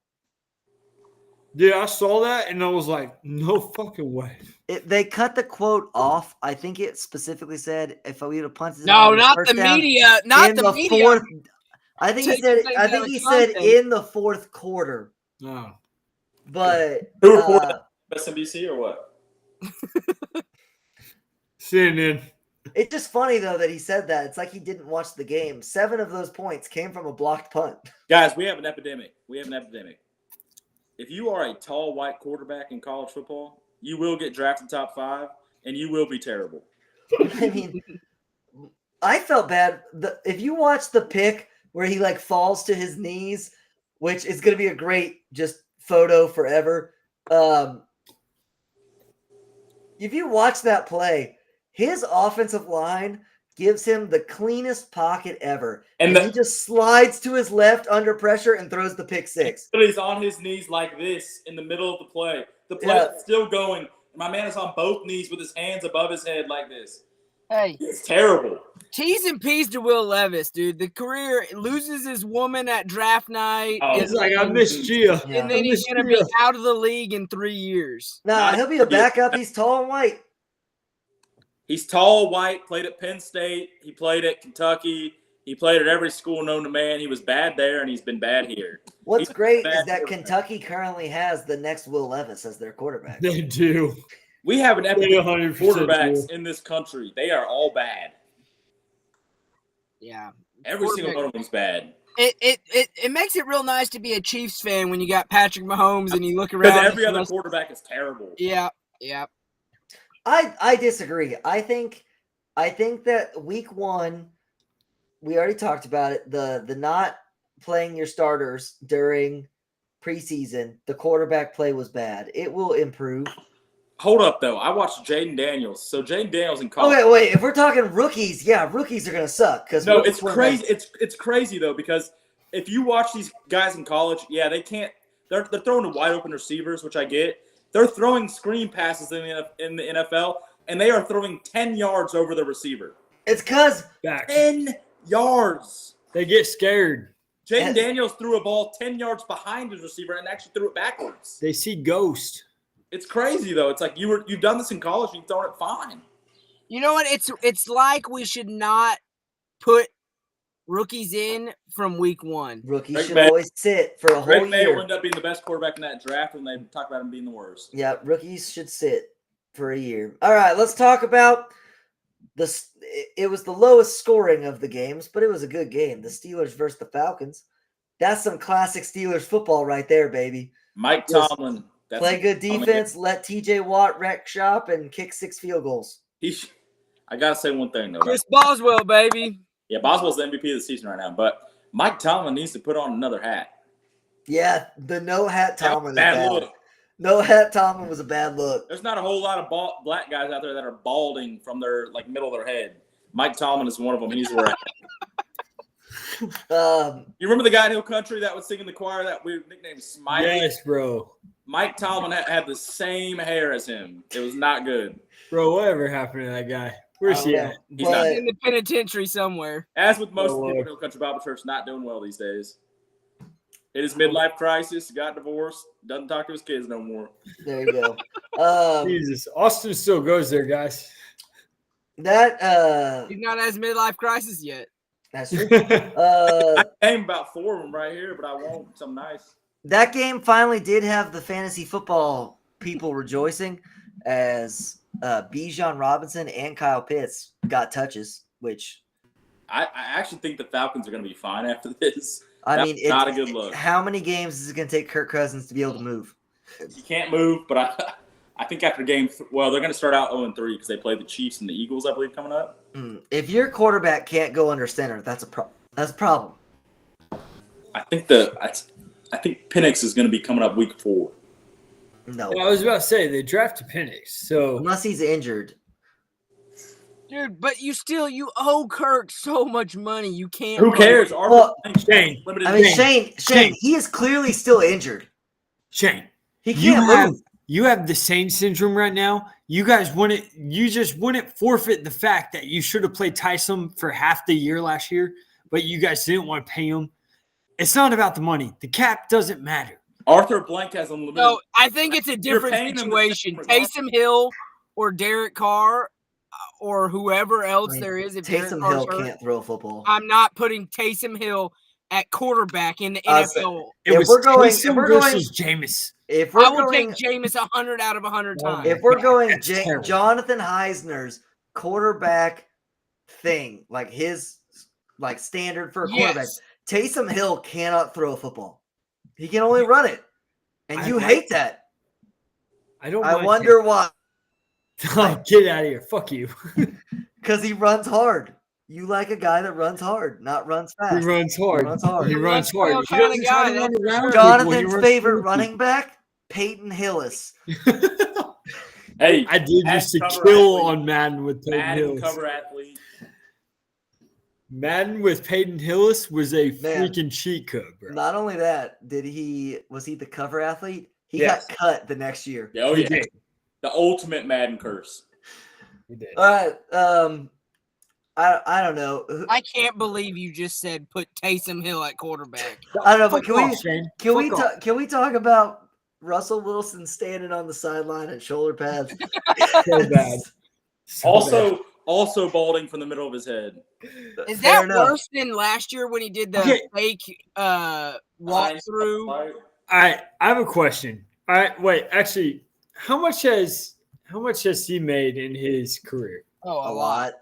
Yeah, I saw that and I was like, no fucking way. They cut the quote off. I think it specifically said if we would have punted. No, not the media. Not the media. Fourth, I think he said in the fourth quarter. Oh. But who reported that? SNBC or what? CNN. It's just funny though that he said that. It's like he didn't watch the game. 7 of those points came from a blocked punt. Guys, we have an epidemic. If you are a tall white quarterback in college football, you will get drafted top 5, and you will be terrible. I mean, I felt bad. If you watch the pick where he like falls to his knees, which is going to be a great just photo forever. If you watch that play, his offensive line gives him the cleanest pocket ever. And he just slides to his left under pressure and throws the pick 6. But he's on his knees like this in the middle of the play. The play is still going. My man is on both knees with his hands above his head like this. Hey. It's terrible. T's and P's to Will Levis, dude. The career loses his woman at draft night. It's like, I missed you. And then he's going to be out of the league in 3 years. Nah, he'll be a backup. He's tall and white. He's tall, white, played at Penn State. He played at Kentucky. He played at every school known to man. He was bad there, and he's been bad here. What's great is that Kentucky currently has the next Will Levis as their quarterback. They do. We have an epidemic of quarterbacks in this country. They are all bad. Yeah. Every single one of them's bad. It makes it real nice to be a Chiefs fan when you got Patrick Mahomes and you look around. Because every other quarterback is terrible. Yeah. I disagree. I think that week 1, we already talked about it. The not playing your starters during preseason, the quarterback play was bad. It will improve. Hold up, though. I watched Jaden Daniels. So Jaden Daniels in college. Okay, wait. If we're talking rookies, rookies are gonna suck. No, it's crazy. It's crazy though, because if you watch these guys in college, they can't. They're throwing to wide open receivers, which I get. They're throwing screen passes in the NFL, and they are throwing 10 yards over the receiver. It's because 10 yards. They get scared. Jaden Daniels threw a ball 10 yards behind his receiver and actually threw it backwards. They see ghost. It's crazy though. It's like you've done this in college and you've thrown it fine. You know what? It's like we should not put rookies in from week 1. Rookies should always sit for a whole year. May will end up being the best quarterback in that draft when they talk about him being the worst. Yeah, rookies should sit for a year. All right, let's talk about it was the lowest scoring of the games, but it was a good game. The Steelers versus the Falcons. That's some classic Steelers football right there, baby. Mike Just Tomlin. Play good defense, let TJ Watt wreck shop, and kick 6 field goals. I got to say one thing, though. Chris Boswell, baby. Yeah, Boswell's the MVP of the season right now, but Mike Tomlin needs to put on another hat. Yeah, the no hat Tomlin is Bad bad. look. No hat Tomlin was a bad look. There's not a whole lot of black guys out there that are balding from their middle of their head. Mike Tomlin is one of them. He needs to wear a hat. You remember the guy in Hill Country that was singing the choir that we nicknamed Smiley? Yes, bro. Mike Tomlin had the same hair as him. It was not good. Bro, whatever happened to that guy? Where's he at? He's not. In the penitentiary somewhere. As with most people in Hill Country Bible Church, not doing well these days. Hit his midlife crisis, got divorced, doesn't talk to his kids no more. There you go. Jesus, Austin still goes there, guys. He's not as midlife crisis yet. That's true. I named about 4 of them right here, but I want some nice. That game finally did have the fantasy football people rejoicing as Bijan Robinson and Kyle Pitts got touches, which I actually think the Falcons are going to be fine after this. I mean, not a good look. How many games is it going to take Kirk Cousins to be able to move? You can't move, but I think after they're going to start out 0-3 because they play the Chiefs and the Eagles, I believe, coming up. If your quarterback can't go under center, that's a problem. I think Penix is going to be coming up week 4. No, Well, I was about to say they drafted Penix, so unless he's injured. Dude, but you owe Kirk so much money. You can't. Who cares? Shane. Shane, he is clearly still injured. Shane, He can't move. you have the same syndrome right now. You guys just wouldn't forfeit the fact that you should have played Tyson for half the year last year, but you guys didn't want to pay him. It's not about the money. The cap doesn't matter. Arthur Blank has unlimited. No, I think it's a different paying him situation. the- Taysom Hill or Derek Carr or whoever else there is. If Derek Taysom Carr's Hill hurt, can't throw a football. I'm not putting Taysom Hill at quarterback in the NFL. It If was we're going- Taysom if we're going- versus Jameis. If I we're will going, take Jameis 100 out of 100 times. if we're going That's terrible. Jonathan Heisner's quarterback thing, like his standard for a quarterback, Yes. Taysom Hill cannot throw a football. He can only run it, and I you like hate that. I don't. I mind wonder why. him. Oh, get out of here! Fuck you. Because he runs hard. You like a guy that runs hard, not runs He fast. runs hard. runs hard. He runs hard. Well, He kinda doesn't guy, try to run that's around people. He Jonathan's runs favorite through running back, Peyton Hillis. people. Hey, I did used to cover kill athlete. on Madden with Peyton Madden Hillis. cover athlete. Madden with Peyton Hillis was a Man. freaking cheat code, bro. Not only that, was he the cover athlete? He Yes. got cut the next year. Yeah, oh He yeah, did. the ultimate Madden curse. He did. All right. I don't know. I can't believe you just said put Taysom Hill at quarterback. I don't know, but Fuck off, Shane. can we talk about Russell Wilson standing on the sideline at shoulder pads? So bad. So bad. Also balding from the middle of his head. Is Fair that enough. worse than last year when he did the Okay. fake walkthrough? All right, I have a question. All right, wait. Actually, how much has he made in his career? Oh, A lot.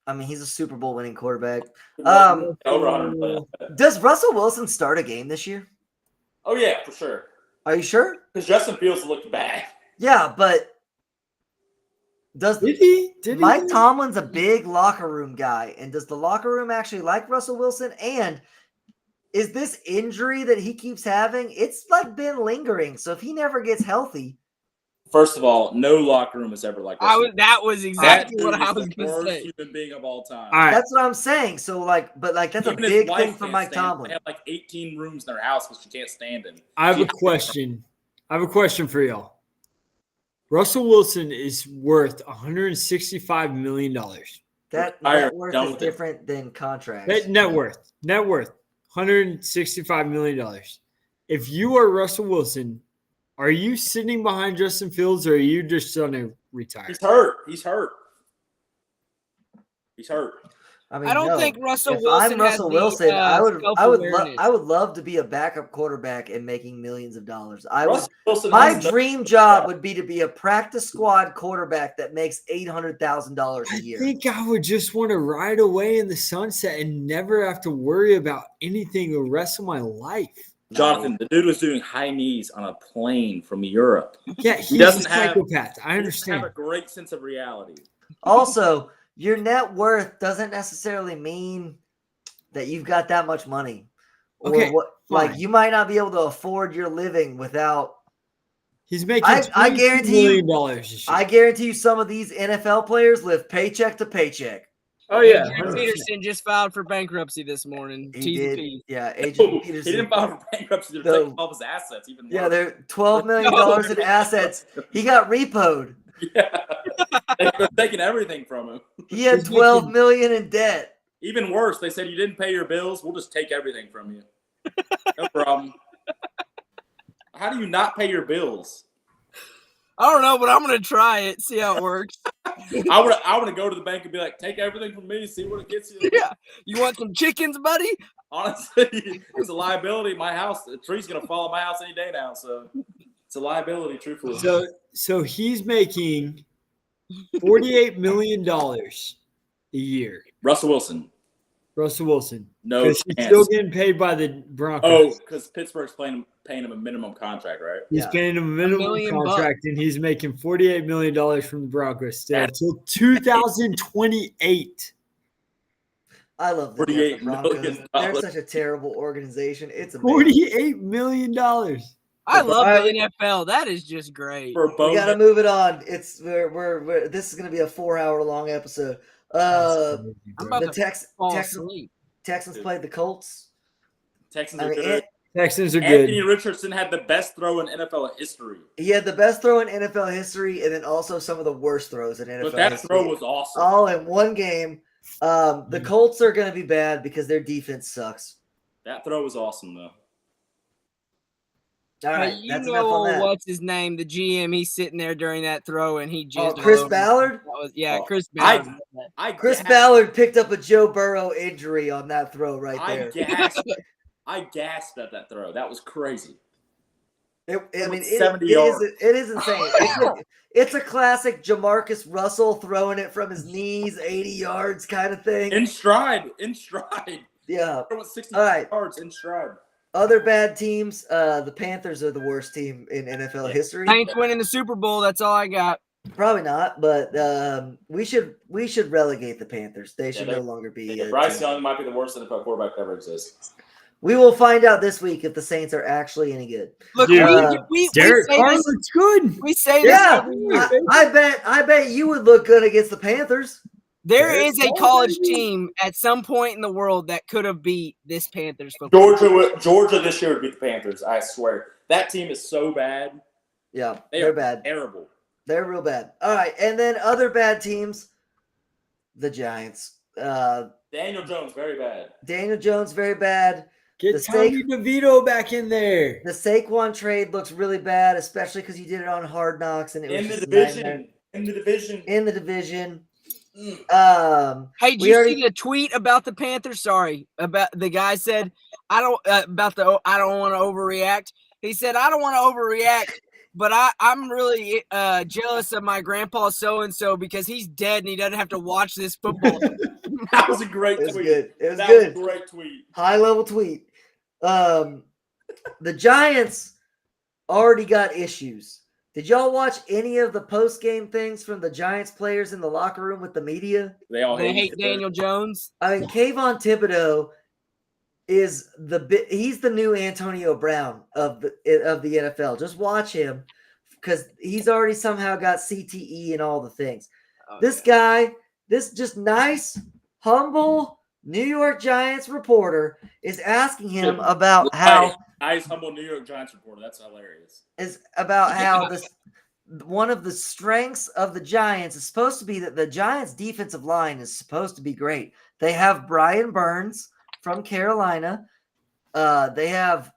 I mean, he's a Super Bowl winning quarterback. Over 100. Does Russell Wilson start a game this year? Oh yeah, for sure. Are you sure? Because Justin Fields looked bad. Yeah, but does Did he? Mike Tomlin's a big locker room guy, and does the locker room actually like Russell Wilson? And is this injury that he keeps having? It's been lingering. So if he never gets healthy, First of all, no locker room is ever like this. That was That exactly dude what I is was the going to worst say. human being of all time. All right. that's what I'm saying. So that's a Even his big wife thing for can't Mike stand him. Tomlin. They have 18 rooms in their house because she can't stand him. I have a question. For y'all. Russell Wilson is worth $165 million. That Fire, net worth done is with it. different than contracts. Net worth, $165 million. If you are Russell Wilson, are you sitting behind Justin Fields, or are you just going to retire? He's hurt. I mean, I don't no. think Russell If Wilson I'm Russell has Wilson, the, I would self-awareness. love to be a backup quarterback and making millions of dollars. Russell Wilson My has no- dream job would be to be a practice squad quarterback that makes $800,000 I a year. think I would just want to ride away in the sunset and never have to worry about anything the rest of my life. Jonathan, the dude was doing high knees on a plane from Europe. Yeah, he's doesn't a have- psychopath. I He doesn't understand. have a great sense of reality. Also, your net worth doesn't necessarily mean that you've got that much money. Or Okay, what, like fine. you might not be able to afford your living without. He's making I guarantee you- $22 million this year. I guarantee you, some of these NFL players live paycheck to paycheck. Oh yeah, Adrian 100%. Peterson just filed for bankruptcy this morning. He T's and did. P's. Yeah, He Adrian Peterson. didn't file for bankruptcy. They're No. taking all his assets. Even Yeah, worse. they're $12 million in assets. He got repoed. Yeah. They're taking everything from him. He had He's $12 making- million in debt. Even worse, they said you didn't pay your bills. We'll just take everything from you. No problem. How do you not pay your bills? I don't know, but I'm gonna try it. See how it works. I want to go to the bank and be like, take everything from me, see what it gets you. Yeah. You want some chickens, buddy? Honestly, it's a liability. My house, a tree's gonna fall on my house any day now, so it's a liability. Truthfully, So he's making $48 million a year. Russell Wilson, Russell Wilson. no Because he's chance. still getting paid by the Broncos. Oh, because Pittsburgh's paying him a minimum contract, right? He's Yeah. paying him a minimum million contract, and he's making $48 million from the Broncos still until 2028. I love the $48 Denver Broncos. million. They're such a terrible organization. It's amazing. $48 million. I love Alright. the NFL. That is just great. For We both. got to move it on. It's we're this is going to be a 4-hour long episode. I'm about The to fall asleep. Texans played the Colts. Texans I are mean, good. Texans are Anthony good. Richardson had the best throw in NFL history, He had the best throw in NFL history, and then also some of the worst throws in NFL but that history. throw was awesome. All in one game. The Colts are going to be bad because their defense sucks. That throw was awesome, though. All right, Hey, you that's enough know on that. what's his name? The GM. He's sitting there during that throw, and he Oh, just Chris Ballard? Yeah, Oh, Chris I- Ballard. Chris gasped- Ballard picked up a Joe Burrow injury on that throw right there. I gasped at that throw. That was crazy. I mean, was 70 yards. it is insane. It's a classic Jamarcus Russell throwing it from his knees, 80 yards kind of thing. In stride. Yeah. It was 60 All right. yards in stride. Other bad teams. The Panthers are the worst team in NFL history. Saints winning the Super Bowl. That's all I got. Probably not, but we should relegate the Panthers. They should Yeah, no longer be. a Bryce team. Young might be the worst NFL quarterback that ever exists. We will find out this week if the Saints are actually any good. Look, Dude, we Derek say Carr this. looks good. We say this Yeah, every year. I bet you would look good against the Panthers. There Derek is a Carr, college baby. team at some point in the world that could have beat this Panthers football. Georgia this year would beat the Panthers. I swear. That team is so bad. Yeah, They they're are bad. terrible. They're real bad. All right, and then other bad teams, the Giants. Daniel Jones, very bad. Daniel Jones, very bad. Get The Tommy DeVito back in there. The Saquon trade looks really bad, especially because you did it on Hard Knocks and it was In the just a nightmare. division. In the division. In the division. Mm. Hey, did We you already- see the tweet about the Panthers? Sorry, about the guy said, I don't want to overreact. He said, I don't want to overreact, but I'm really jealous of my grandpa so-and-so because he's dead and he doesn't have to watch this football. That was a great It was tweet. good. It was That good. was a great tweet. High level tweet. The Giants already got issues. Did y'all watch any of the post game things from the Giants players in the locker room with the media? They all They hate hate Daniel Jones. I mean, Kayvon Thibodeau is he's the new Antonio Brown of the NFL. Just watch him because he's already somehow got CTE and all the things. Oh, This guy, this just nice, humble New York Giants reporter is asking him about how Nice, humble New York Giants reporter. That's hilarious. this one of the strengths of the Giants is supposed to be that the Giants defensive line is supposed to be great. They have Brian Burns from Carolina. They have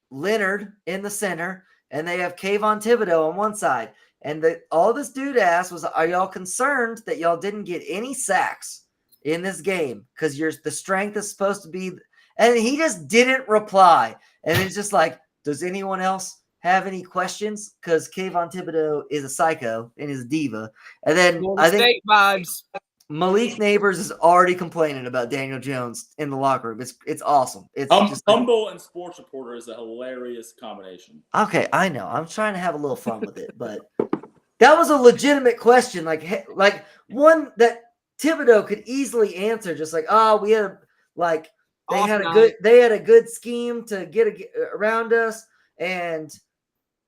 Leonard in the center, and they have Kayvon Thibodeau on one side. And all this dude asked was, are y'all concerned that y'all didn't get any sacks in this game because the strength is supposed to be, and he just didn't reply. And it's just like, does anyone else have any questions? Because Kayvon Thibodeau is a psycho and is a diva. And then I think State vibes. Malik Neighbors is already complaining about Daniel Jones in the locker room. It's awesome. It's just humble and sports reporter is a hilarious combination. Okay, I know. I'm trying to have a little fun with it, but that was a legitimate question, like one that Thibodeau could easily answer. Just like, oh, we had they had a good scheme to get around us, and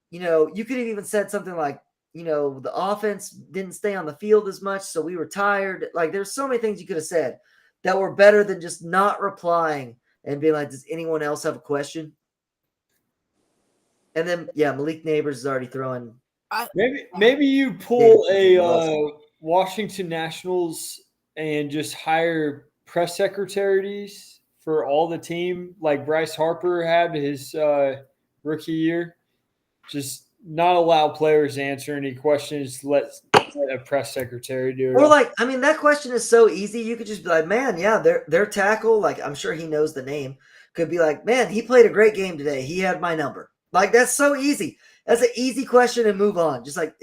you could have even said something like, the offense didn't stay on the field as much, so we were tired. Like, there's so many things you could have said that were better than just not replying and being like, does anyone else have a question? And then, Malik Neighbors is already throwing. Maybe you pull a Washington Nationals and just hire press secretaries for all the team, like Bryce Harper had his rookie year. Just not allow players to answer any questions. Let a press secretary do it. Or that question is so easy. You could just be like, man, their tackle, like, I'm sure he knows the name, could be like, man, he played a great game today. He had my number. Like, that's so easy. That's an easy question and move on. Just like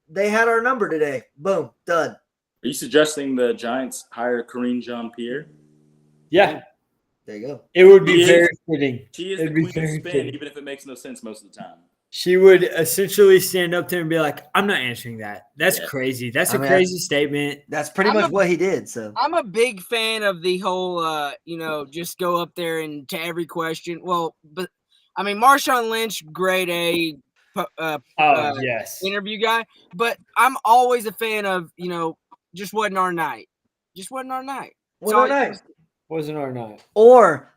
they had our number today. Boom, done. Are you suggesting the Giants hire Karine Jean-Pierre? Yeah. There you go. It would be very fitting. She is the queen of spin, even if it makes no sense most of the time. She would essentially stand up to him and be like, I'm not answering that. That's crazy. That's a crazy statement. That's pretty much what he did. So I'm a big fan of the whole, just go up there and to every question. Well, but I mean, Marshawn Lynch, grade A yes, interview guy. But I'm always a fan of, just wasn't our night. Just wasn't our night. Wasn't our night. Or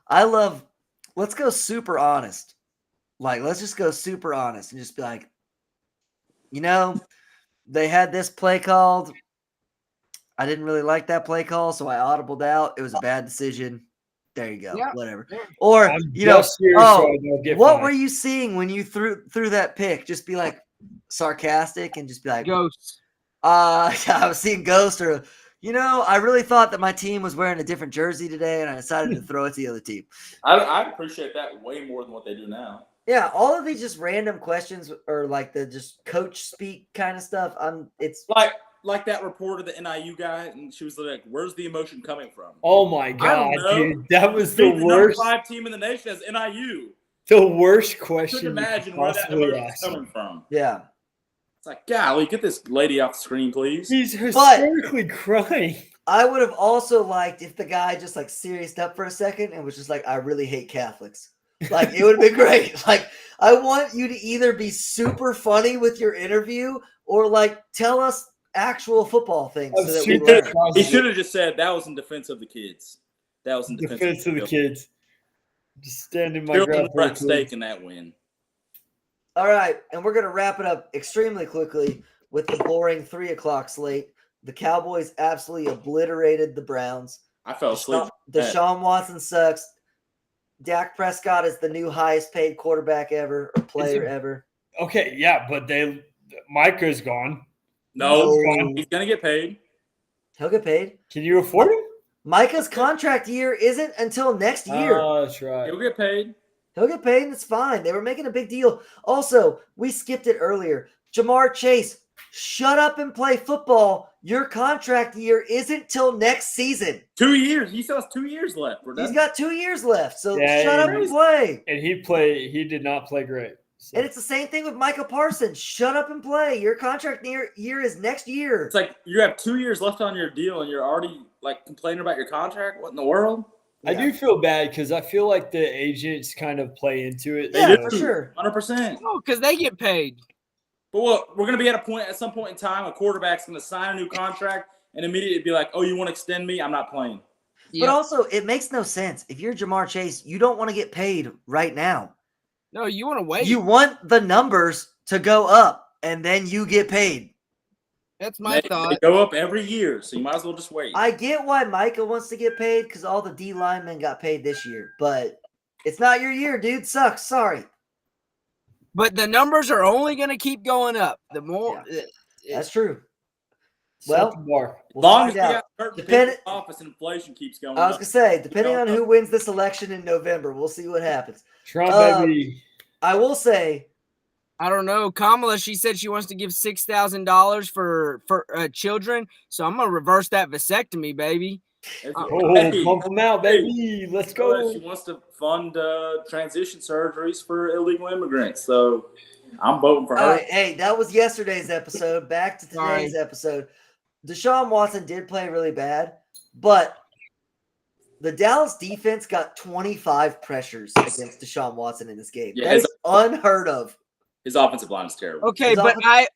let's go super honest. Like, let's just go super honest and just be like, they had this play called. I didn't really like that play call, so I audibled out. It was a bad decision. There you go. Yeah. Whatever. Or, what were you seeing when you threw that pick? Just be like sarcastic and just be like, ghosts. I was seeing ghosts, or I really thought that my team was wearing a different jersey today, and I decided to throw it to the other team. I appreciate that way more than what they do now. Yeah, all of these just random questions or like the just coach speak kind of stuff. It's like that reporter, the NIU guy, and she was like, "Where's the emotion coming from?" Oh my god, dude, that was the worst. Number 5 team in the nation as NIU. The worst question. Couldn't imagine where that emotion is coming from. Yeah, it's like, golly, get this lady off the screen, please. He's hysterically crying. I would have also liked if the guy just like serious up for a second and was just like, "I really hate Catholics." Like, it would have been great. Like, I want you to either be super funny with your interview or like tell us actual football things. So that we learn. He should have just said that was in defense of the kids. That was in defense of the kids. Just standing my ground for at stake in that win. All right, and we're gonna wrap it up extremely quickly with the boring 3:00 slate. The Cowboys absolutely obliterated the Browns. I fell asleep. Deshaun Watson sucks. Dak Prescott is the new highest paid quarterback ever or player ever. Okay, yeah, but Micah's gone. No, he's gonna get paid. He'll get paid. Can you afford him? Micah's contract year isn't until next year. Oh, that's right. He'll get paid. He'll get paid, and it's fine. They were making a big deal. Also, we skipped it earlier. Jamar Chase, shut up and play football. Your contract year isn't till next season. 2 years. He still has 2 years left. He's got 2 years left, so shut up and play. And he did not play great. So. And it's the same thing with Micah Parsons. Shut up and play. Your contract year is next year. It's like you have 2 years left on your deal, and you're already like complaining about your contract. What in the world? Yeah. I do feel bad because I feel like the agents kind of play into it. Yeah, for sure. 100%. Oh, because they get paid. But we're going to be at some point in time, a quarterback's going to sign a new contract and immediately be like, oh, you want to extend me? I'm not playing. But also, it makes no sense. If you're Jamar Chase, you don't want to get paid right now. No, you want to wait. You want the numbers to go up, and then you get paid. That's my thought. They go up every year, so you might as well just wait. I get why Micah wants to get paid because all the D linemen got paid this year. But it's not your year, dude. Sucks. Sorry. But the numbers are only going to keep going up. The more that's true. Well, Set the bar. As we'll long as find we out. got certain Depend- people in office and inflation keeps going I was up. gonna say, depending on who wins this election in November, we'll see what happens. Trump, baby. I will say, I don't know. Kamala, she said she wants to give $6,000 for children. So I'm gonna reverse that vasectomy, baby. Oh, pump them out, baby. Let's go. She wants to fund transition surgeries for illegal immigrants. So I'm voting for her. all right, hey, that was yesterday's episode. Back to today's episode. Deshaun Watson did play really bad, but the Dallas defense got 25 pressures against Deshaun Watson in this game. Yeah, that is unheard of. His offensive line is terrible. Okay, His but offense-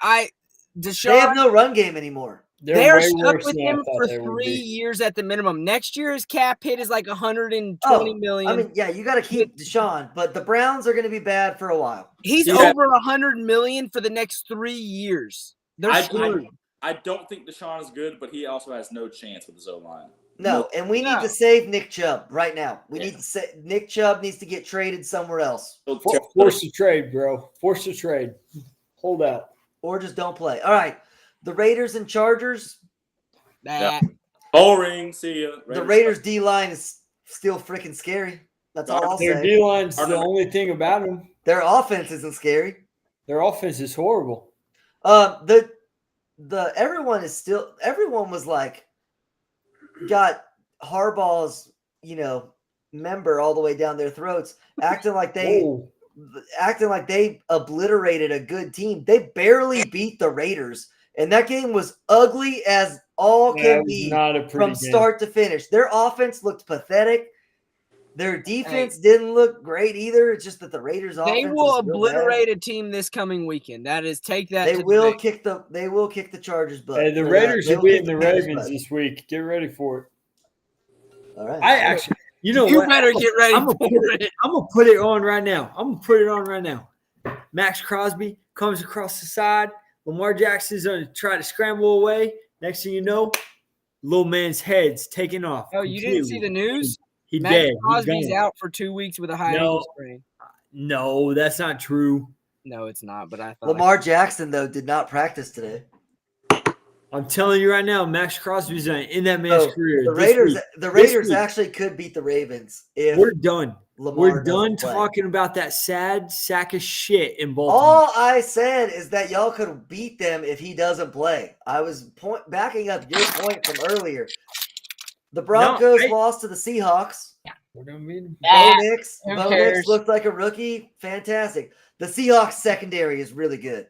They have Deshaun, no run game anymore. they're way stuck worse with than I him thought for they would 3 be. years at the minimum. Next year, his cap hit is like 120 Oh, million. I mean, yeah, you got to keep Deshaun, but the Browns are going to be bad for a while. He's Yeah. over 100 million for the next 3 years. They're screwed. I don't think Deshaun is good, but he also has no chance with his O-line. No, and we need No. to save Nick Chubb right now. We Yeah. need to say Nick Chubb needs to get traded somewhere else, Force the trade, bro. Force the trade. Hold out. or just don't play. All right, the Raiders and Chargers. That- Boring. See ya. The Raiders D line is still freaking scary. That's all I'll Their say. D line's the only thing about them. Their offense isn't scary. Their offense is horrible. Everyone was like got Harbaugh's member all the way down their throats, acting like they obliterated a good team. They barely beat the Raiders, and that game was ugly as all Yeah, it can was be not a pretty from game. start to finish. Their offense looked pathetic. Their defense didn't look great either. It's just that the Raiders' offense They will is real obliterate a team this coming weekend. That is, take that. bad. to They the will bank. kick the Chargers' butt. Hey, the Or, Raiders they are will kick beating the Panthers' Ravens butt. this week. Get ready for it. All right. I actually, you know You what? better get ready I'm for gonna it. put it on right now. Max Crosby comes across the side. Lamar Jackson's going to try to scramble away. Next thing you know, little man's head's taking off. Oh, you didn't see the news? He Max dead. He's Crosby's gone. out for 2 weeks with a high No. ankle sprain. No, that's not true. No, it's not. But I thought Lamar Jackson though did not practice today. I'm telling you right now, Max Crosby's in that man's So, career. The this Raiders, week. the Raiders week. actually could beat the Ravens if We're done. Lamar We're doesn't done play. talking about that sad sack of shit in Baltimore. All I said is that y'all could beat them if he doesn't play. I was backing up your point from earlier. The Broncos lost to the Seahawks. We're done beating. who Bo cares? Nix looked like a rookie. Fantastic. The Seahawks secondary is really good.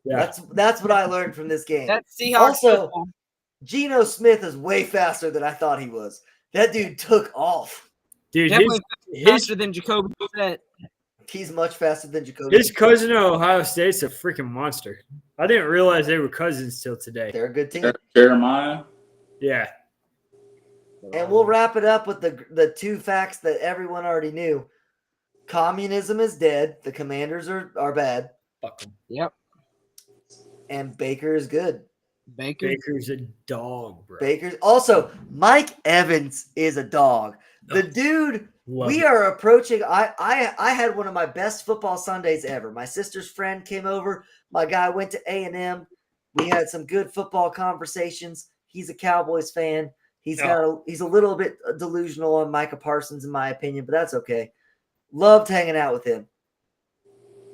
Yeah. That's what I learned from this game. that Seahawks. Also- football. Geno Smith is way faster than I thought he was. That dude took off. Dude, Definitely his faster than Jacoby Brissett. He's much faster than Jacoby. his cousin at Ohio State's a freaking monster. I didn't realize they were cousins till today. They're a good team. Jeremiah. Yeah. And we'll wrap it up with the two facts that everyone already knew. Communism is dead. The Commanders are bad. Fuck 'em. Yep. And Baker is good. Baker. Baker's a dog, bro. Baker's also Mike Evans is a dog. The dude, Love we it. are approaching. I had one of my best football Sundays ever. My sister's friend came over. My guy went to A&M. We had some good football conversations. He's a Cowboys fan. He's a little bit delusional on Micah Parsons, in my opinion, but that's okay. Loved hanging out with him.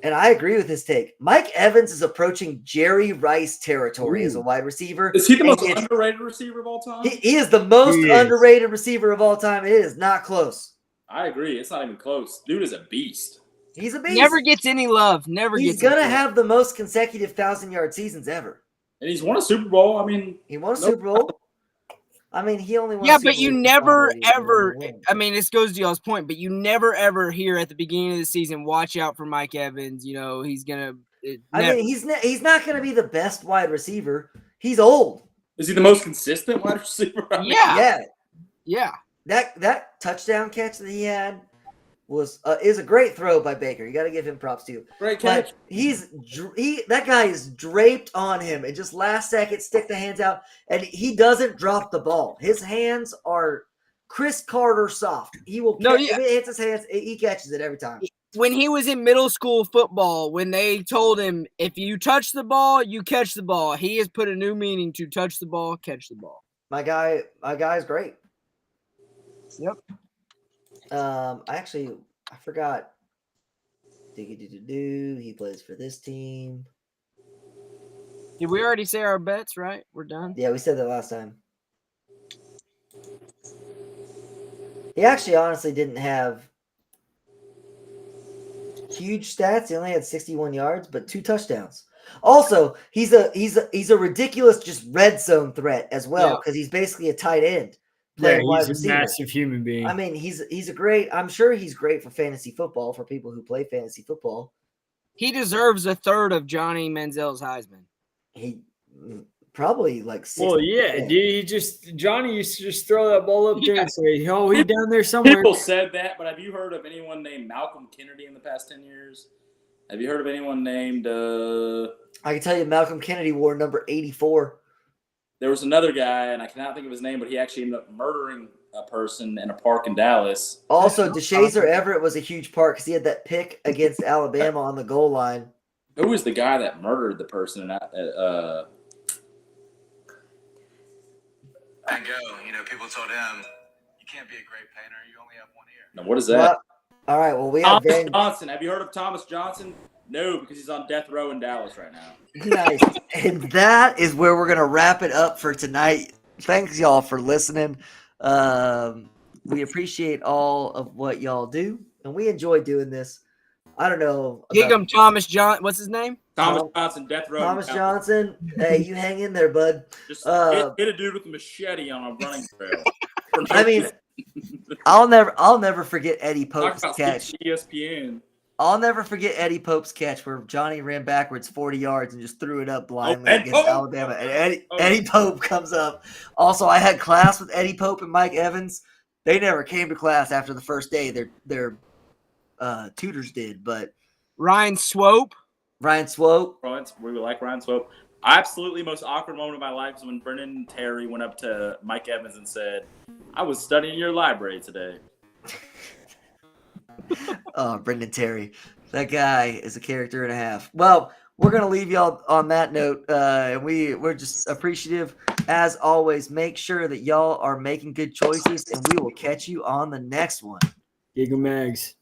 And I agree with his take. Mike Evans is approaching Jerry Rice territory as a wide receiver. Is he the most And it's- underrated receiver of all time? He is the most He is. underrated receiver of all time. It is not close. I agree. It's not even close. Dude is a beast. He's a beast. Never gets any love. Never He's gets. gonna any love. have the most consecutive 1,000-yard seasons ever. And he's won a Super Bowl. I mean, He won a Nope. Super Bowl. I mean, he only won. a Yeah, Super but you Bowl never for 1 ever. year. I mean, this goes to y'all's point, but you never ever hear at the beginning of the season, "Watch out for Mike Evans." You know he's gonna. I mean, he's not going to be the best wide receiver. He's old. is he the most consistent wide receiver? I mean, Yeah. Yeah, yeah. that touchdown catch that he had is a great throw by Baker. You got to give him props too. Great catch. But that guy is draped on him and just last second stick the hands out and he doesn't drop the ball. His hands are Chris Carter soft. He will No, catch, yeah. if it hits his hands, he catches it every time. when he was in middle school football, when they told him, if you touch the ball, you catch the ball, he has put a new meaning to touch the ball, catch the ball. My guy's great. Yep. I forgot. He plays for this team. Did we already say our bets, right? We're done? Yeah, we said that last time. He actually honestly didn't have huge stats. He only had 61 yards, but 2 touchdowns. Also, he's a ridiculous just red zone threat as well because he's basically a tight end Yeah, playing wide he's a receiver. massive human being. I mean, he's a great. I'm sure he's great for fantasy football for people who play fantasy football. He deserves a third of Johnny Manziel's Heisman. He probably like 60%. Well, yeah, Johnny used to just throw that ball up there and say, "Oh, he's down there somewhere." People said that, but have you heard of anyone named Malcolm Kennedy in the past 10 years? Have you heard of anyone named? I can tell you, Malcolm Kennedy wore number 84. There was another guy, and I cannot think of his name, but he actually ended up murdering a person in a park in Dallas. Also, DeShazer Everett was a huge part because he had that pick against Alabama on the goal line. Who was the guy that murdered the person? And people told him, "You can't be a great painter. You only have one ear." Now, what is that? Well, all right. Well, we have Thomas Ben. Johnson. Have you heard of Thomas Johnson? No, because he's on death row in Dallas right now. Nice. And that is where we're going to wrap it up for tonight. Thanks, y'all, for listening. We appreciate all of what y'all do, and we enjoy doing this. I don't know. Gig him, Thomas John. What's his name? Thomas Johnson, death row. Thomas Johnson. Hey, you hang in there, bud. Just hit a dude with a machete on a running trail. I mean, I'll never forget Eddie Talk Pope's about catch. ESPN. I'll never forget Eddie Pope's catch where Johnny ran backwards 40 yards and just threw it up blindly Ed against Pope. Alabama. And Eddie Pope comes up. Also, I had class with Eddie Pope and Mike Evans. They never came to class after the first day. Their tutors did, but Ryan Swope. Ryan Swope. We would like Ryan Swope. Absolutely most awkward moment of my life was when Brendan Terry went up to Mike Evans and said, "I was studying your library today." Oh, Brendan Terry. That guy is a character and a half. Well, we're going to leave y'all on that note. And we're just appreciative. As always, make sure that y'all are making good choices, and we will catch you on the next one. Giga Mags.